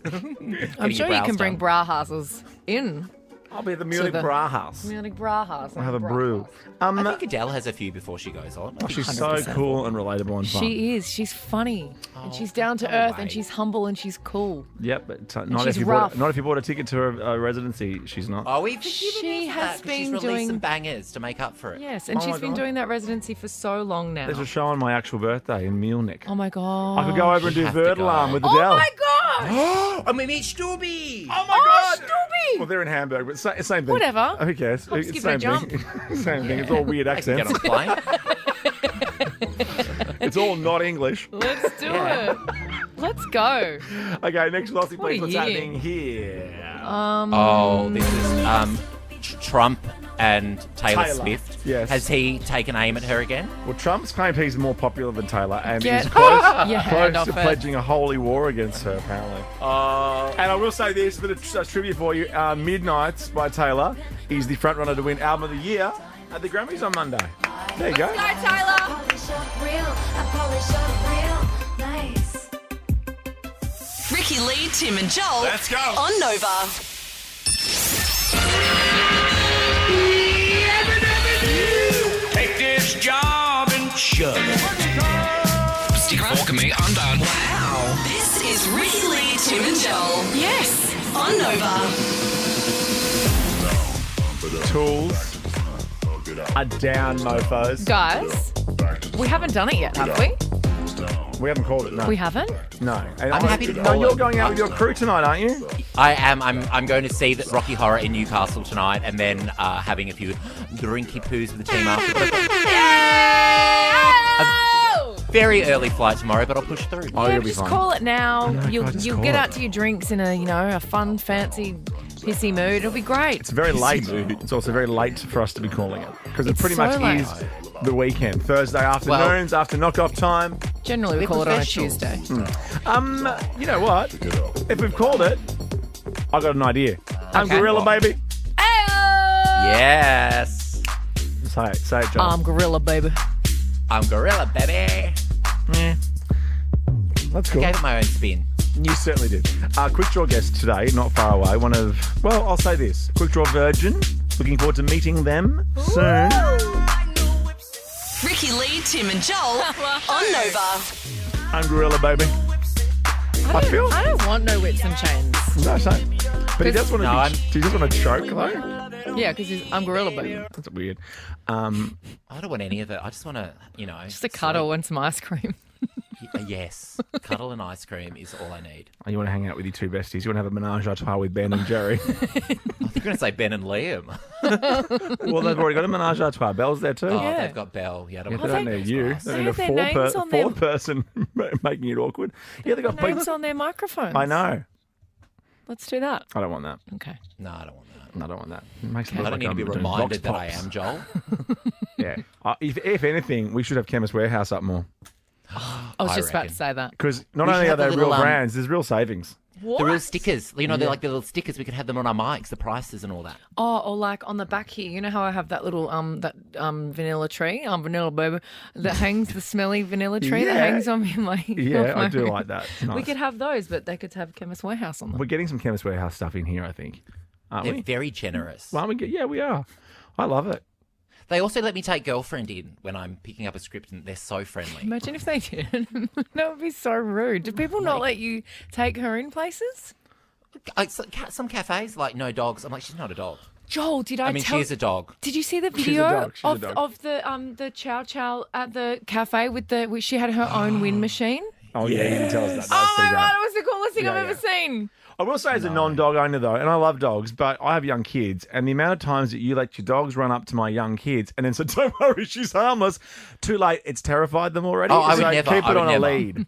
Getting I'm sure your you can brows bring done. bra houses in. I'll be at the Munich the- Brow House. Munich bra house. I'll have a Bra brew. house. I think Adele has a few before she goes on. She's so 100%. cool and relatable and fun. She is. She's funny. and she's down to no earth way. and she's humble and she's cool. Yep, but she's if you rough. not if you bought a ticket to her residency, she's not. Oh, we've She has she's been released doing some bangers to make up for it. Yes, and Oh she's my been God. doing that residency for so long now. There's a show on my actual birthday in Munich. Oh my God. I could go over and do You have to go. Verdelarm with Oh Adele. my gosh! I'm meet Stubby. Oh my God! Stubby! Well, they're in Hamburg, but same thing. Whatever. Who cares? I'll just It's give it a same thing. Same thing. It's all weird I can get accents. on a plane. It's all not English. Let's do it. Let's go. Okay, next Glossy, What please. a What's year. happening here? Oh, this is Trump and Taylor Taylor. Swift. Yes. Has he taken aim at her again? Well, Trump's claimed he's more popular than Taylor and Get is close, your close hand to off it. pledging a holy war against her, apparently. And I will say this, a bit of trivia for you. Midnights by Taylor is the frontrunner to win Album of the Year at the Grammys on Monday. There you go. Go, Taylor. Polish up real, I polish up real nice. Ricki Lee, Tim and Joel. Let's go. On Nova. Take this job and shove it. Stick a fork in me, I'm done. This is Ricki Lee, Tim and Joel. Yes. On Nova. Tools are down, mofos. Guys, we haven't done it yet, have we? We haven't called it, no. We haven't? No. And I'm happy to No, call you're it. going out with your crew tonight, aren't you? I am. I'm going to see the Rocky Horror in Newcastle tonight, and then having a few drinky poos with the team after. But I've got a very early flight tomorrow, but I'll push through. Oh, Yeah, you'll be just fine. call it now. No, You'll God, just you'll call get it. out to your drinks in a fun, fancy, pissy mood. It'll be great. It's very late. It's also very late for us to be calling it because it It's pretty so much late. is the weekend. Thursday afternoons after knock-off time. Generally, we We're call it on a professionals. Tuesday. You know what? If we've called it, I got an idea. I'm Okay. Gorilla, baby. Yes, Say it, John. Gorilla, baby. I'm Gorilla, baby. That's cool. Gave it my own spin. You certainly did. Quick Draw guest today, not far away. I'll say this. Quick Draw virgin, Looking forward to meeting them soon. Ricki Lee, Tim and Joel on Nova. I'm Gorilla, baby. I feel. I don't want no whips and chains. No, same. But he does want to. No, He does want to choke though. Yeah, because I'm gorilla baby. That's weird. I don't want any of it. I just want to, Just a cuddle and some ice cream. Yes. Cuddle and ice cream is all I need. You want to hang out with your two besties. You want to have a menage a trois with Ben and Jerry. I think you're going to say Ben and Liam. Well, they've already got a menage a trois. Belle's there too. Oh, Yeah. they've got Belle. Yeah, I don't Yeah, want they don't to need you. Nice. They need a They have their names on fourth their- person making it awkward. Yeah, they got Names on their microphones. I know. Let's do that. I don't want that. Okay. No, I don't want that. I don't want that. It makes me I look don't need like to be I'm doing reminded Vox that I Pops. am Joel. Yeah. If anything, we should have Chemist Warehouse up more. I was just about to say that. Because not We only should are have they the real little, brands, there's real savings. The real stickers. You know, they're like the little stickers. We could have them on our mics, the prices and all that. Oh, or like on the back here, you know how I have that little vanilla tree, vanilla baby, that hangs, the smelly vanilla tree that Yeah. hangs on me. Yeah, I do like that. It's We nice. could have those, but they could have Chemist Warehouse on them. We're getting some Chemist Warehouse stuff in here, I think. Aren't They're we? very generous. Well, yeah, we are. I love it. They also let me take girlfriend in when I'm picking up a script, and they're so friendly. Imagine if they did. That would be so rude. Do people not let you take her in places? Some cafes, like, no dogs. I'm like, she's not a dog. Joel, did I I mean, tell... she is a dog. Did you see the She's a video dog. She's a dog. of the chow chow at the cafe with she had her own wind machine? Oh, yeah, you can tell us that. That was Oh pretty my God, great. it was the coolest thing Yeah, I've ever yeah. seen. I will say as a non-dog owner, though, and I love dogs, but I have young kids, and the amount of times that you let your dogs run up to my young kids and then say, don't worry, she's harmless, too late, it's terrified them already. Oh, I would So never. keep I it would on never. a lead.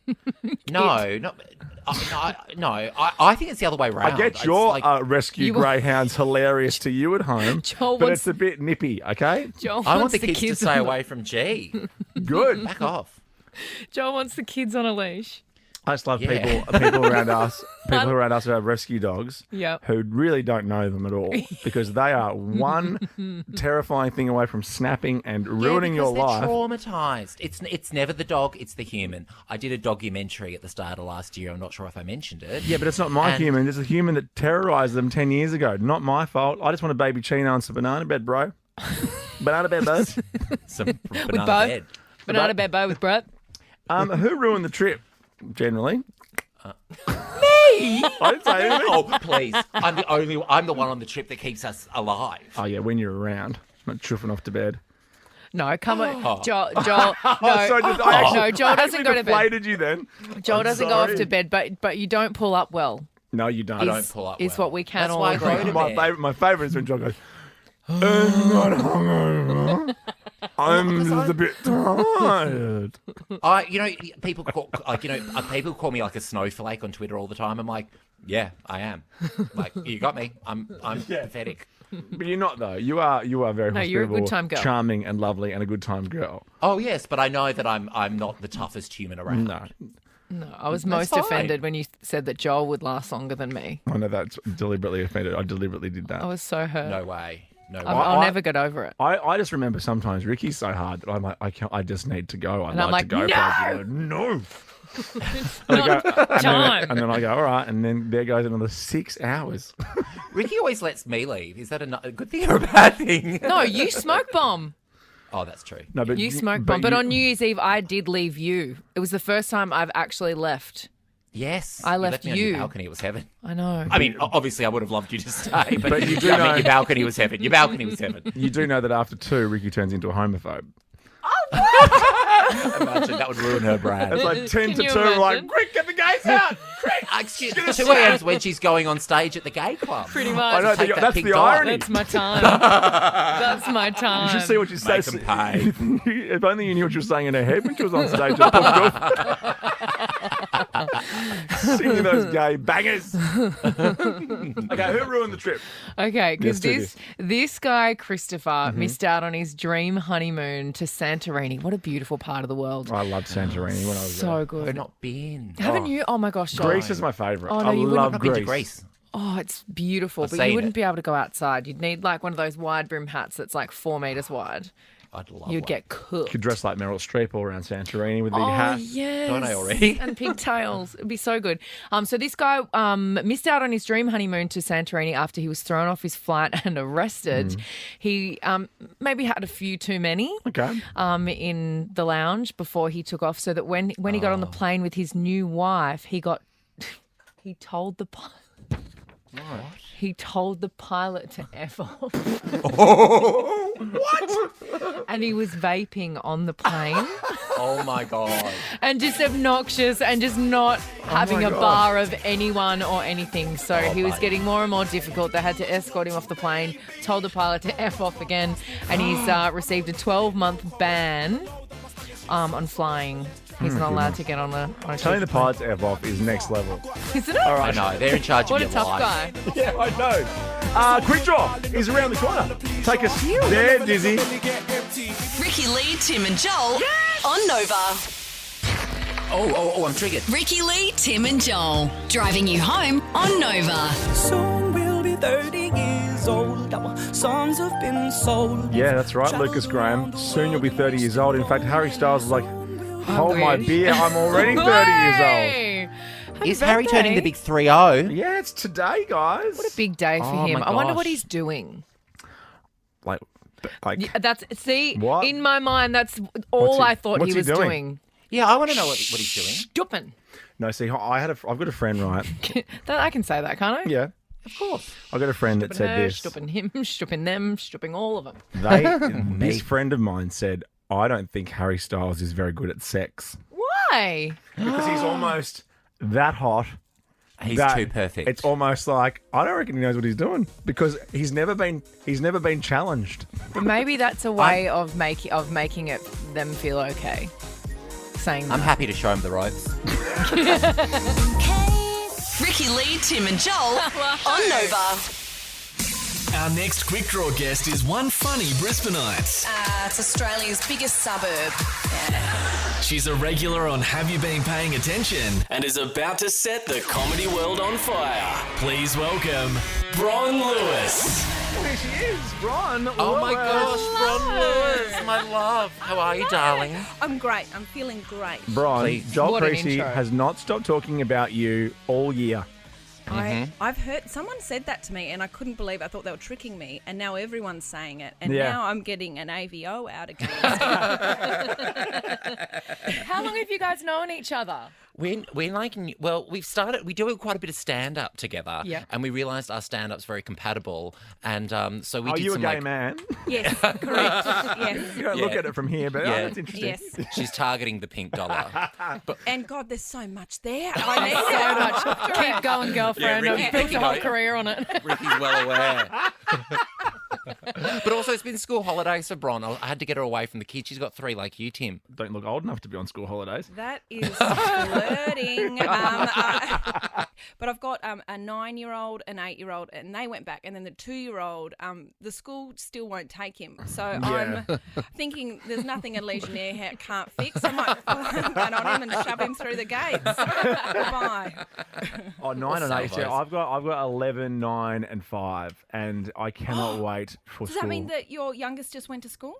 I think it's the other way around. I get It's your like- rescue You- greyhounds hilarious to you at home, Joel but wants- it's a bit nippy, okay? Joel I want wants the kids to stay on away from G. Good. Back off. Joel wants the kids on a leash. I just love Yeah. people around us, who have rescue dogs, Yep. who really don't know them at all because they are one terrifying thing away from snapping and ruining your life. They're traumatized. It's never the dog, it's the human. I did a documentary at the start of last year. I'm not sure if I mentioned it. Yeah, but it's not my And- human. It's a human that terrorized them 10 years ago. Not my fault. I just want a baby Chino and some banana bed, bro. Banana bed, bro. Some With banana Bo. bed. Banana bed with Brett. Who ruined the trip, generally? Me? I didn't say anything. Oh, please. I'm the one on the trip that keeps us alive. Oh, yeah, when you're around. Not chuffing off to bed. No, come on. Oh. Joel, no, sorry, no, Joel doesn't go to bed. deflated you then. Joel I'm doesn't go off sorry. to bed, but you don't pull up well. No, you don't. I don't pull up Is well. what we can That's all why I agree go to on. bed. My favourite is when John goes, I'm not hungover. I'm just a bit tired. People call me like a snowflake on Twitter all the time. I'm like, yeah, I am. Like, you got me. I'm pathetic. But you're not, though. You are very No, you're a hospitable, good time girl. charming and lovely and a good time girl. Oh yes, but I know that I'm not the toughest human around. No. No, I was That's most fine. offended when you said that Joel would last longer than me. I know that's deliberately offended. I deliberately did that. I was so hurt. No way. No way. I'll never get over it. I just remember sometimes Ricky's so hard that I'm like, I just need to go. I'd And I'm like to go. like, places. No. Not time. And then I go, all right. And then there goes another 6 hours. Ricki always lets me leave. Is that a good thing or a bad thing? No, you smoke bomb. Oh, that's true. No, but You smoke bomb. But on New Year's Eve, I did leave you. It was the first time I've actually left. Yes. I left left me on you. your balcony. It was heaven. I know. I mean, obviously, I would have loved you to stay, but you do I mean, know- your balcony was heaven. Your balcony was heaven. You do know that after 2, Ricky turns into a homophobe. Imagine that would ruin her brand. It's like 10 to you 2, we're like, imagine? quick, get the gays out. Quick. Excuse me. 2 a.m. when she's going on stage at the gay club. Pretty I much. know, Take that that's pink the dot. irony. That's my time. That's my time. You should see what she Make says. 'em pay. If only you knew what she was saying in her head when she was on stage at Pop singing those gay bangers. Okay, who ruined the trip? Okay, because Yes, do this guy, Christopher, missed out on his dream honeymoon to Santorini. What a beautiful part of the world. I loved Santorini when I was So I've good. not been. Haven't you? Oh my gosh, Joel. Greece is my favourite. Oh, no, I you wouldn't love I've been to Greece. Greece. Oh, it's beautiful, I've but seen you wouldn't it. be able to go outside. You'd need like one of those wide brim hats that's like 4 meters wide. I'd love You'd one. get cooked. Could dress like Meryl Streep all around Santorini with a big Oh, hat. yes. Don't I already? And pigtails. It'd be so good. So this guy missed out on his dream honeymoon to Santorini after he was thrown off his flight and arrested. He maybe had a few too many Okay. in the lounge before he took off, so that when he got on the plane with his new wife, he told the pilot. What? He told the pilot to F off. What? And he was vaping on the plane. Oh my God. And just obnoxious and just not having a God. bar of anyone or anything. So he was buddy. getting more and more difficult. They had to escort him off the plane, told the pilot to F off again, and he's received a 12-month ban on flying. He's not allowed to get on a Telling the cheap plane. pilots F off is next level. Isn't it? All I right. know. They're in charge What of a your tough life. guy. Yeah, I know. Quick Draw is around the corner. Take us there, Dizzy. Ricki Lee, Tim and Joel on Nova. Oh, I'm triggered. Ricki Lee, Tim and Joel. Driving you home on Nova. Soon we'll be 30 years old. Our songs have been sold. Yeah, that's right, Lucas Graham. Soon you'll be 30 years old. In fact, Harry Styles was like, hold my beer, I'm already 30 years Hey! Happy Is Harry birthday. turning the big 3-0? old. Yeah, it's today, guys. What a big day for Oh, him. my I wonder what gosh. he's doing. Like, What? In my mind, that's all What's he- I thought what's he he was doing? doing. Yeah, I want to know what he's doing. Stooping. No, see, I've got a friend, right? I can say that, can't I? Yeah. Of course. I got a friend that Stooping said her, this. stooping him, stooping them, stooping all of them. This friend of mine said, I don't think Harry Styles is very good at sex. Why? Because he's almost that hot. He's that too perfect. It's almost like I don't reckon he knows what he's doing because he's never been challenged. But maybe that's a way of making it them feel okay. Saying that. I'm happy to show him the ropes. Ricki Lee, Tim and Joel on Nova. Our next quick draw guest is one funny Brisbaneite. It's Australia's biggest suburb. She's a regular on Have You Been Paying Attention and is about to set the comedy world on fire. Please welcome Bron Lewis. There she is, Bron. Oh my gosh, Bron Lewis, my love. How are you, darling? I'm great. I'm feeling great. Bron, Please. Joel What an Creasy intro. has not stopped talking about you all year. I've heard someone said that to me, and I couldn't believe. I thought they were tricking me, and now everyone's saying it, and Yeah. now I'm getting an AVO out again. How long have you guys known each other? We're like, well, we do quite a bit of stand-up together. Yeah. And we realised our stand-up's very compatible. And so we Are did you a some gay man? Yes, correct. Yes, You don't look Yeah. at it from here, but Yeah. that's interesting. yes. She's targeting the pink dollar. And God, there's so much there. I need so much. Keep going, girlfriend. Yeah, Ricki, I've built Ricki, a whole mate. career on it. Ricky's well aware. But also, it's been school holidays for Bron. I had to get her away from the kids. She's got 3 like you, Tim. Don't look old enough to be on school holidays. That is flirting. But I've got a 9-year-old, an 8-year-old, and they went back. And then the 2-year-old, the school still won't take him. So I'm thinking there's nothing a Legionnaire can't fix. I might put that on him and shove him through the gates. Goodbye. Oh, 9 and 8. salvos. Yeah, I've got 11, 9, and 5, and I cannot wait for Does school. that mean that your youngest just went to school?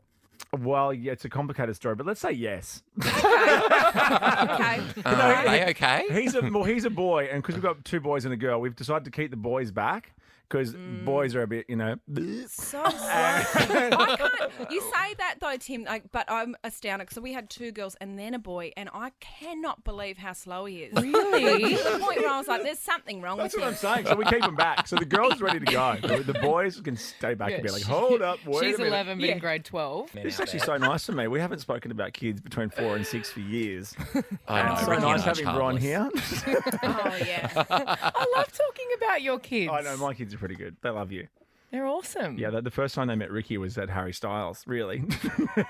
Well, yeah, it's a complicated story, but let's say yes. Okay. Are they okay? He's a boy, and because we've got 2 boys and a girl, we've decided to keep the boys back because boys are a bit, So slow. I can't. You say that though, Tim, but I'm astounded because we had 2 girls and then a boy, and I cannot believe how slow he is. Really? To the point where I was like, "There's something wrong That's with what him." I'm saying. So we keep them back. So the girl's ready to go. The boys can stay back and be like, hold up, wait She's a minute. 11, but in grade 12. It's actually so nice for me. We haven't spoken about kids between 4 and 6 for years. I know. It's so Ricki nice and I's having Bron harmless. here. Oh yeah. I love talking about your kids. I know, my kids are pretty good. They love you. They're awesome. Yeah, the first time they met Ricki was at Harry Styles, really.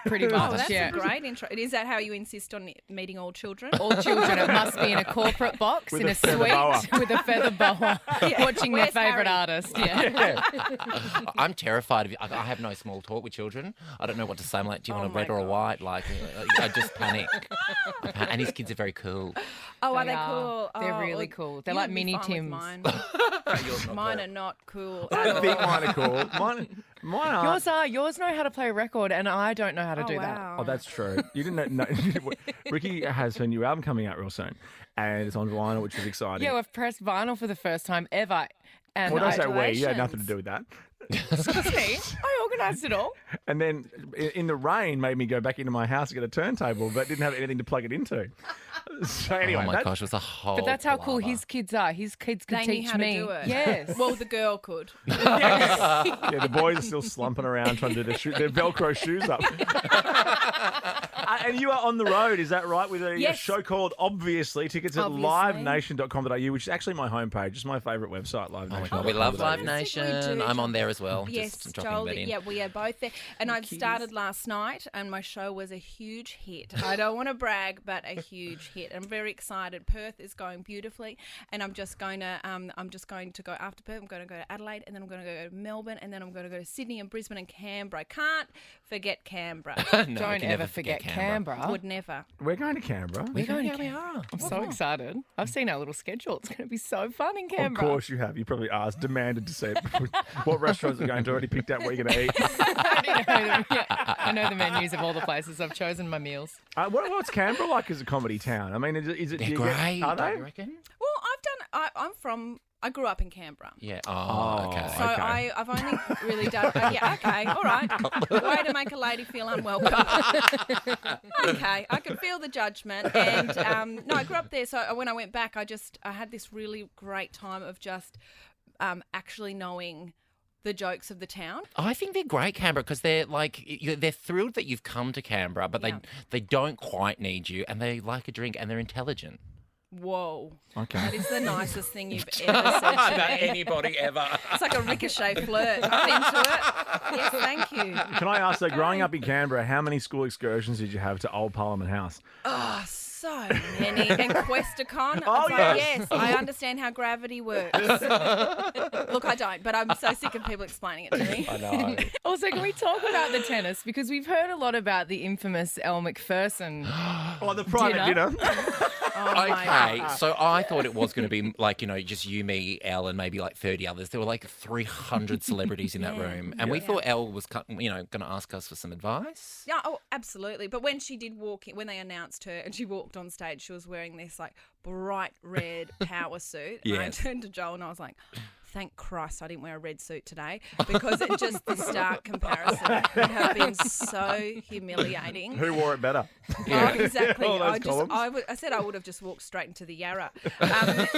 Pretty Oh, much, that's yeah. a great intro. Is that how you insist on meeting all children? All children, it must be in a corporate box, With in a a feather suite, boa. with a feather boa, watching their Where's favourite Harry? artist. Yeah. I'm terrified of it. I have no small talk with children. I don't know what to say. I'm like, do you want a my red or a God. white? Like, I just panic. And his kids are very cool. Oh, are They they are. cool? They're Oh, really well, cool. They're you like would be mini fine with Tims. Mine. Mine are not cool. I don't think mine are pretty cool. Mine aren't. Yours know how to play a record, and I don't know how to do that. Oh, that's true. You didn't know. No. Ricki has her new album coming out real soon, and it's on vinyl, which is exciting. Yeah, we've pressed vinyl for the first time ever. And Well, don't say we. You had nothing to do with that. Excuse me. I organised it all. And then in the rain made me go back into my house to get a turntable, but didn't have anything to plug it into. So anyway, Oh my gosh, it was a whole. But that's how cool palaver. his kids are. His kids could They knew teach how me. to do it. Yes. Well, the girl could. Yeah, the boys are still slumping around trying to do their Velcro shoes up. And you are on the road, is that right? With a show called Obviously. Tickets at livenation.com.au, which is actually my homepage. It's my favourite website, Live Nation. We love Live Nation. I'm on there as well. Yes, just dropping Joel. that in. Yeah, we are both there. And I started last night, and my show was a huge hit. I don't want to brag, but a huge hit. I'm very excited. Perth is going beautifully, and I'm just going to go after Perth. I'm going to go to Adelaide, and then I'm going to go to Melbourne, and then I'm going to go to Sydney and Brisbane and Canberra. I can't forget Canberra. Don't ever forget Canberra. Would never. We're going to Canberra. We're going to Canberra. I'm so excited. I've seen our little schedule. It's going to be so fun in Canberra. Of course you have. You probably asked, demanded to see what restaurants are going to. Already picked out what you're going to eat. I know the menus of all the places. I've chosen my meals. What's Canberra like as a comedy town? I mean, is it? They're great. Are don't they? you reckon? Well, I grew up in Canberra. Yeah. Oh, okay. So I've only really done. Yeah, okay, all right. Way to make a lady feel unwelcome. Okay, I could feel the judgment. And no, I grew up there. So when I went back, I had this really great time of just actually knowing the jokes of the town. I think they're great, Canberra, because they're they're thrilled that you've come to Canberra, but they don't quite need you, and they like a drink, and they're intelligent. Whoa. Okay. That is the nicest thing you've ever said to About me. anybody ever. It's like a ricochet flirt. I'm into it. Yes, thank you. Can I ask, growing up in Canberra, how many school excursions did you have to Old Parliament House? Oh, so many. And Questacon. Oh, yes. I understand how gravity works. Look, I don't, but I'm so sick of people explaining it to me. I know. Also, can we talk about the tennis? Because we've heard a lot about the infamous Elle Macpherson. The private dinner. Okay, so I thought it was going to be just you, me, Elle, and maybe 30 others. There were 300 celebrities in that room, and we thought Elle was, going to ask us for some advice. Yeah, oh, absolutely. But when she did walk in, when they announced her and she walked on stage, she was wearing this bright red power suit. And I turned to Joel and I was like, thank Christ I didn't wear a red suit today, because it just the stark comparison would have been so humiliating. Who wore it better? Oh, exactly. All those columns. I said I would have just walked straight into the Yarra. And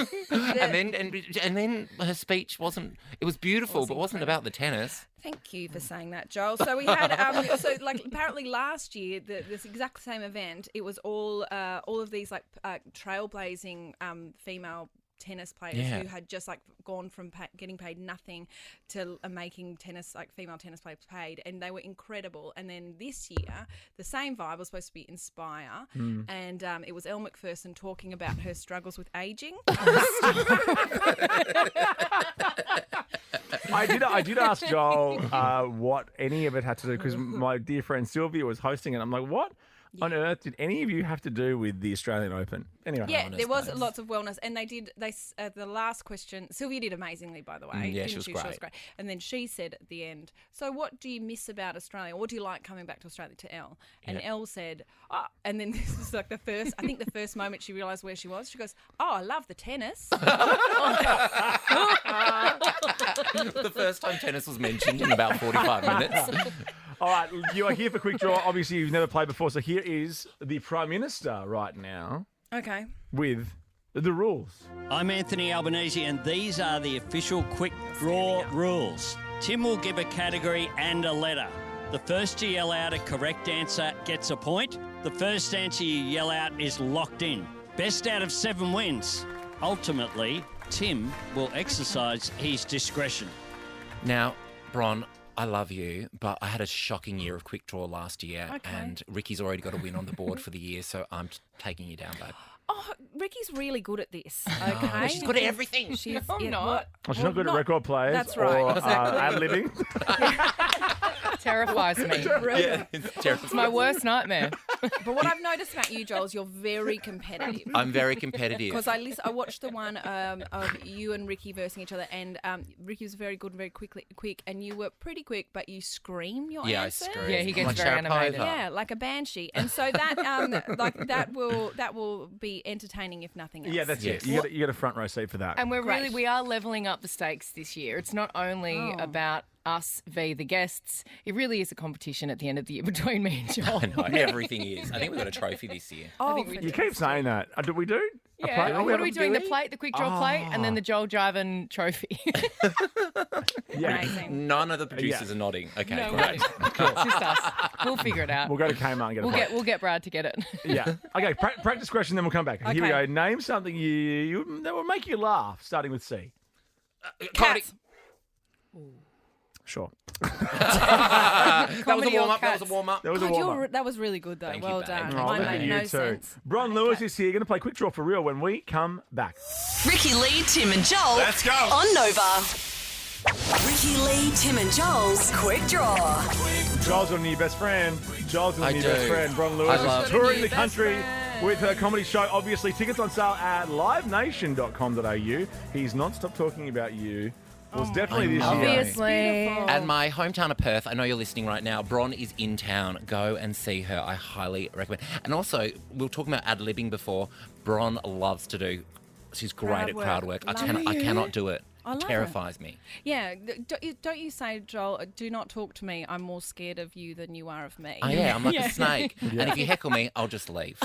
then her speech wasn't. It was beautiful, but wasn't about the tennis. Thank you for saying that, Joel. So we had, apparently last year, this exact same event, it was all of these trailblazing female tennis players who had just gone from getting paid nothing to making tennis female tennis players paid, and they were incredible. And then this year, the same vibe was supposed to be Inspire, and it was Elle Macpherson talking about her struggles with aging. I did ask Joel what any of it had to do, because my dear friend Sylvia was hosting it. I'm like, what on earth did any of you have to do with the Australian Open? Anyway, yeah, there was lots of wellness, and the last question, Sylvia did amazingly, by the way. Yeah, she was great. She was great. And then she said at the end, so what do you miss about Australia? What do you like coming back to Australia, to Elle? And Elle said, and then this is the first moment she realised where she was. She goes, I love the tennis. The first time tennis was mentioned in about 45 minutes. All right, you are here for Quick Draw. Obviously, you've never played before, so here is the Prime Minister right now. Okay. With the rules. I'm Anthony Albanese, and these are the official Quick Draw rules. Tim will give a category and a letter. The first to yell out a correct answer gets a point. The first answer you yell out is locked in. Best out of 7 wins. Ultimately, Tim will exercise his discretion. Now, Bron, I love you, but I had a shocking year of Quick Draw last year, and Ricki's already got a win on the board for the year, so I'm taking you down, babe. Oh, Ricki's really good at this. Okay, she's good at everything. She's I'm not. She's not good at record players. That's right. Or Exactly. ad-libbing. Terrifies me. Yeah, it's terrible. It's my worst nightmare. But what I've noticed about you, Joel, is you're very competitive. I'm very competitive. Because I watched the one of you and Ricki versing each other, and Ricki was very good and very quick, and you were pretty quick, but you screamed your answers. I screamed. Yeah, he gets Like very Sharapova. animated. Yeah, like a banshee, and so that that will be entertaining if nothing else. Yeah, that's Yes. it. You get a front row seat for that. And Great. we are leveling up the stakes this year. It's not only about us v the guests. It really is a competition at the end of the year between me and Joel. I know, everything is. I think we've got a trophy this year. I think we You do. keep saying that. Do we do? A Yeah. plate? Oh, What are we doing? The do plate, the quick draw plate, and then the Joel Driving trophy. Yeah. Amazing. None of the producers are nodding. Okay, No, great. It's just us. We'll figure it out. We'll go to Kmart and get a plate. We'll get Brad to get it. Yeah. Okay, practice question, then we'll come back. Here we Okay. go. Name something that will make you laugh, starting with C. Comedy. Sure. That was a Comedy or warm-up. That cats? was a warm-up. That was a warm-up. That was really good, though. Thank you, well babe. done. Oh, Mine look at made you no two. sense. Bron Lewis is here. Going to play quick draw for real when we come back. Ricki Lee, Tim and Joel. Let's go. On Nova. Ricki Lee, Tim and Joel's Quick Draw. Joel's your new best friend. Joel's your I new do. best friend. Bron Lewis I love- is touring the Best country friend. with her comedy show. Obviously, tickets on sale at livenation.com.au. He's non-stop talking about you. Was definitely this year. Obviously. And my hometown of Perth, I know you're listening right now, Bron is in town. Go and see her. I highly recommend. And also, we were talking about ad-libbing before. Bron loves to do. She's great Crowd at work. crowd work. I Love cannot do it. I It love terrifies me. Yeah, don't you say, Joel, do not talk to me. I'm more scared of you than you are of me. I am. I'm like a snake. And if you heckle me, I'll just leave.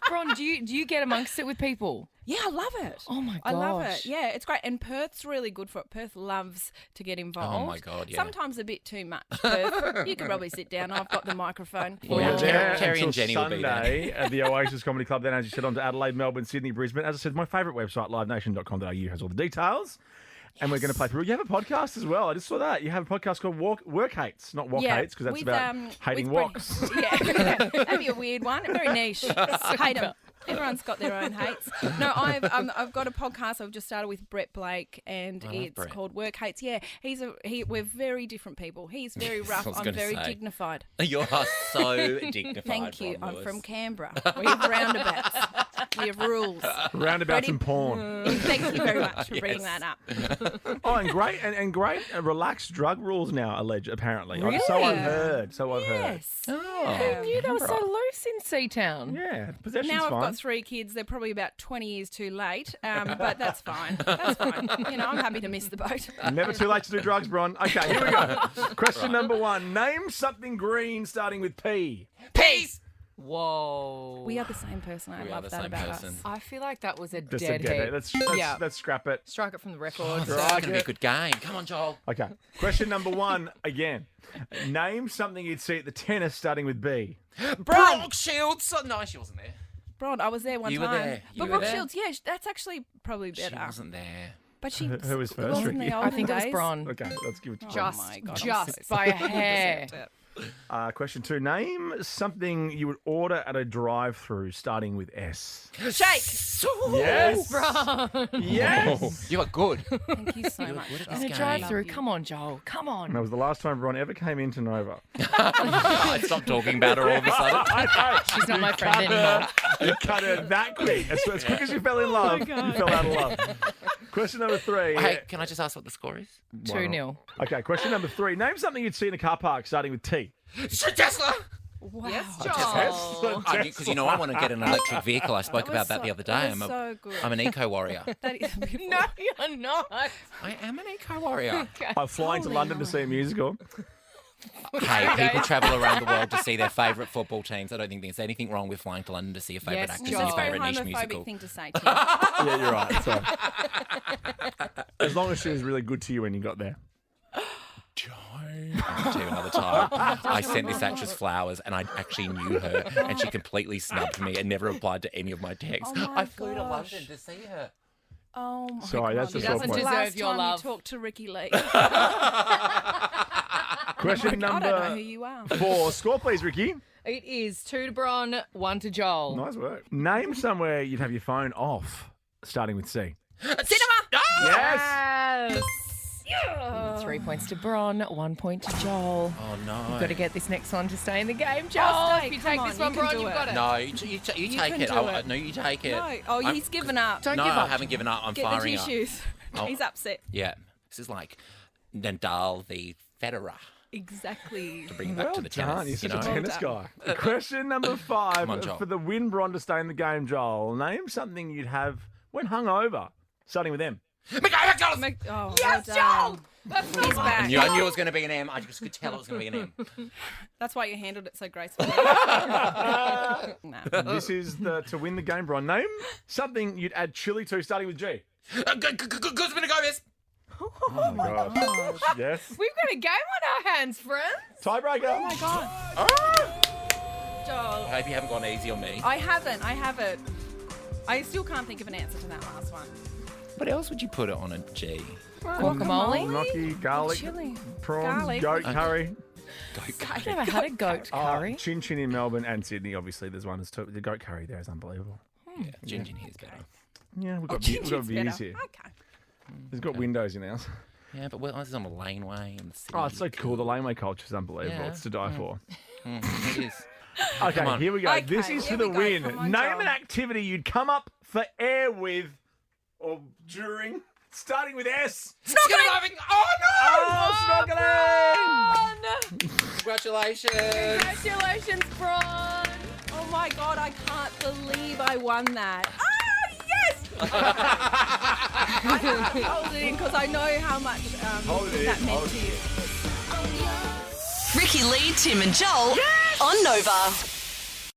Bron, do you get amongst it with people? Yeah, I love it. Oh my I love gosh. it. Yeah, it's great. And Perth's really good for it. Perth loves to get involved. Oh my God, yeah. Sometimes a bit too much. Perth. You could probably sit down. I've got the microphone. Yeah. We're there Terry and until Jenny will be there. Sunday at the Oasis Comedy Club. Then, as you said, on to Adelaide, Melbourne, Sydney, Brisbane. As I said, my favourite website, livenation.com.au, has all the details. And we're going to play through. You have a podcast as well. I just saw that. You have a podcast called Work Hates, not Walk Hates, because that's with, about hating with walks. Yeah, that'd be a weird one. Very niche. Hate 'em. Everyone's got their own hates. No, I've got a podcast I've just started with Brett Blake, and I love it's Brett. called Work Hates. Yeah, we're very different people. He's very rough. I was I'm gonna very say. dignified. You are so dignified. Thank you. Bron I'm Lewis. from Canberra. We have roundabouts. We have rules. Roundabouts and porn. Thank you very much for bringing Yes. that up. Oh, and great, and great relaxed drug rules now, apparently. Really? So I've heard. Yes. Oh. Who knew they were so loose in Seatown? Yeah, possession's Now I've fine. got 3 kids. They're probably about 20 years too late, but that's fine. That's fine. You know, I'm happy to miss the boat. Never too late to do drugs, Bron. Okay, here we go. Question number 1. Name something green starting with P. Peace. Whoa. We are the same person. I We are love the that same about person. us. I feel like that was a Just dead to get heat. it. Let's Yeah. scrap it. Strike it from the record. This is going to be a good game. Come on, Joel. Okay. Question number 1 again. Name something you'd see at the tennis starting with B. Brooke Shields. Oh, no, she wasn't there. Bron, I was there one You time. were there. You But were Brooke there. Shields, yeah, that's actually probably better. She wasn't there. But she Who was it first, wasn't Ricki? the I olden think it was days. Bron. Okay, let's give it to Just, my God, I'm just so by a hair. Question 2. Name something you would order at a drive-through starting with S. Shake. Yes. Bron. Yes. You are good. Thank you so much. good at Joel. And a game. drive-through. Love you. Come on, Joel. Come on. And that was the last time Bron ever came into Nova. I stopped talking about her all of a sudden. I know. She's not my You friend cut anymore. her- You cut her that quick. As quick as you fell in love, you fell out of love. Question number 3. Hey, can I just ask what the score is? 2-0. Okay, question number 3. Name something you'd see in a car park starting with T. Tesla. Wow. Yes, Yes. Joel. Because you know I want to get an electric vehicle. I spoke about that the other day. That was so good. I'm an eco warrior. That is beautiful. No, you're not. I am an eco warrior. I'm flying to London to see a musical. Hey, people travel around the world to see their favourite football teams. I don't think there's anything wrong with flying to London to see your favourite Yes, actors Joel. and It's your a very favourite niche musical. homophobic thing to say, Tim. Yeah, you're right. So. As long as she was really good to you when you got there. I'll tell you another time. I sent this actress flowers and I actually knew her and she completely snubbed me and never replied to any of my texts. Oh my I flew to gosh. London to see her. Oh my Sorry, God. that's the He sore doesn't point. deserve Last your time love. you talked to Ricki Lee. Question I don't know who number you are. 4. Score, please, Ricki. It is 2 to Bron, 1 to Joel. Nice work. Name somewhere you'd have your phone off starting with C. Cinema. Yes. Yes. Yeah. 3-1. 3 points to Bron, 1 point to Joel. Oh, no. You've got to get this next one to stay in the game, Joel. Oh, stay. If you Come take on, this one, you can Bron, do you've it. got it. No, you take can it. do it. No, you take it. No. Oh, he's given up. Don't no, give up. I haven't given up. I'm Get the firing up. tissues. Oh. He's upset. Yeah. This is like Nadal v Federer. Exactly. To bring it back Well to the done. tennis. You're you such know? a tennis guy. Question number 5 Come on, Joel. for the win, Bron, to stay in the game, Joel. Name something you'd have when hungover, starting with M. Oh, Yes, well done. Joel! He's back. I knew it was going to be an M. I just could tell it was going to be an M. That's why you handled it so gracefully. This is to win the game, Bron. Name something you'd add chili to, starting with G. Guzman Gomez. Oh my gosh. Yes. We've got a game on our hands, friends. Tiebreaker. Oh my God. Joel. I hope you haven't gone easy on me. I haven't. I still can't think of an answer to that last one. What else would you put it on a G? Guacamole. Gnocchi, garlic, Chili. prawns, Garlic. goat curry. I've never had a goat curry. Chin Chin in Melbourne and Sydney, obviously. There's one. The goat curry there is unbelievable. Yeah, Gin here's better. Yeah, we've got Ginger's views better. here. Okay. There's got windows in ours. Yeah, but this is on the laneway in the city. Oh, it's so cool. The laneway culture is unbelievable. Yeah. It's to die for. It is. Okay, Come on. here we go. Okay, This is for here the we go. win. Come on, Name Joel. an activity you'd come up for air with or during, starting with S. Snorkeling! Oh, no! Oh, snorkeling! Congratulations! Congratulations, Bron. Oh my God, I can't believe I won that. I have to hold it in because I know how much that meant to you. Ricki Lee, Tim and Joel on Nova.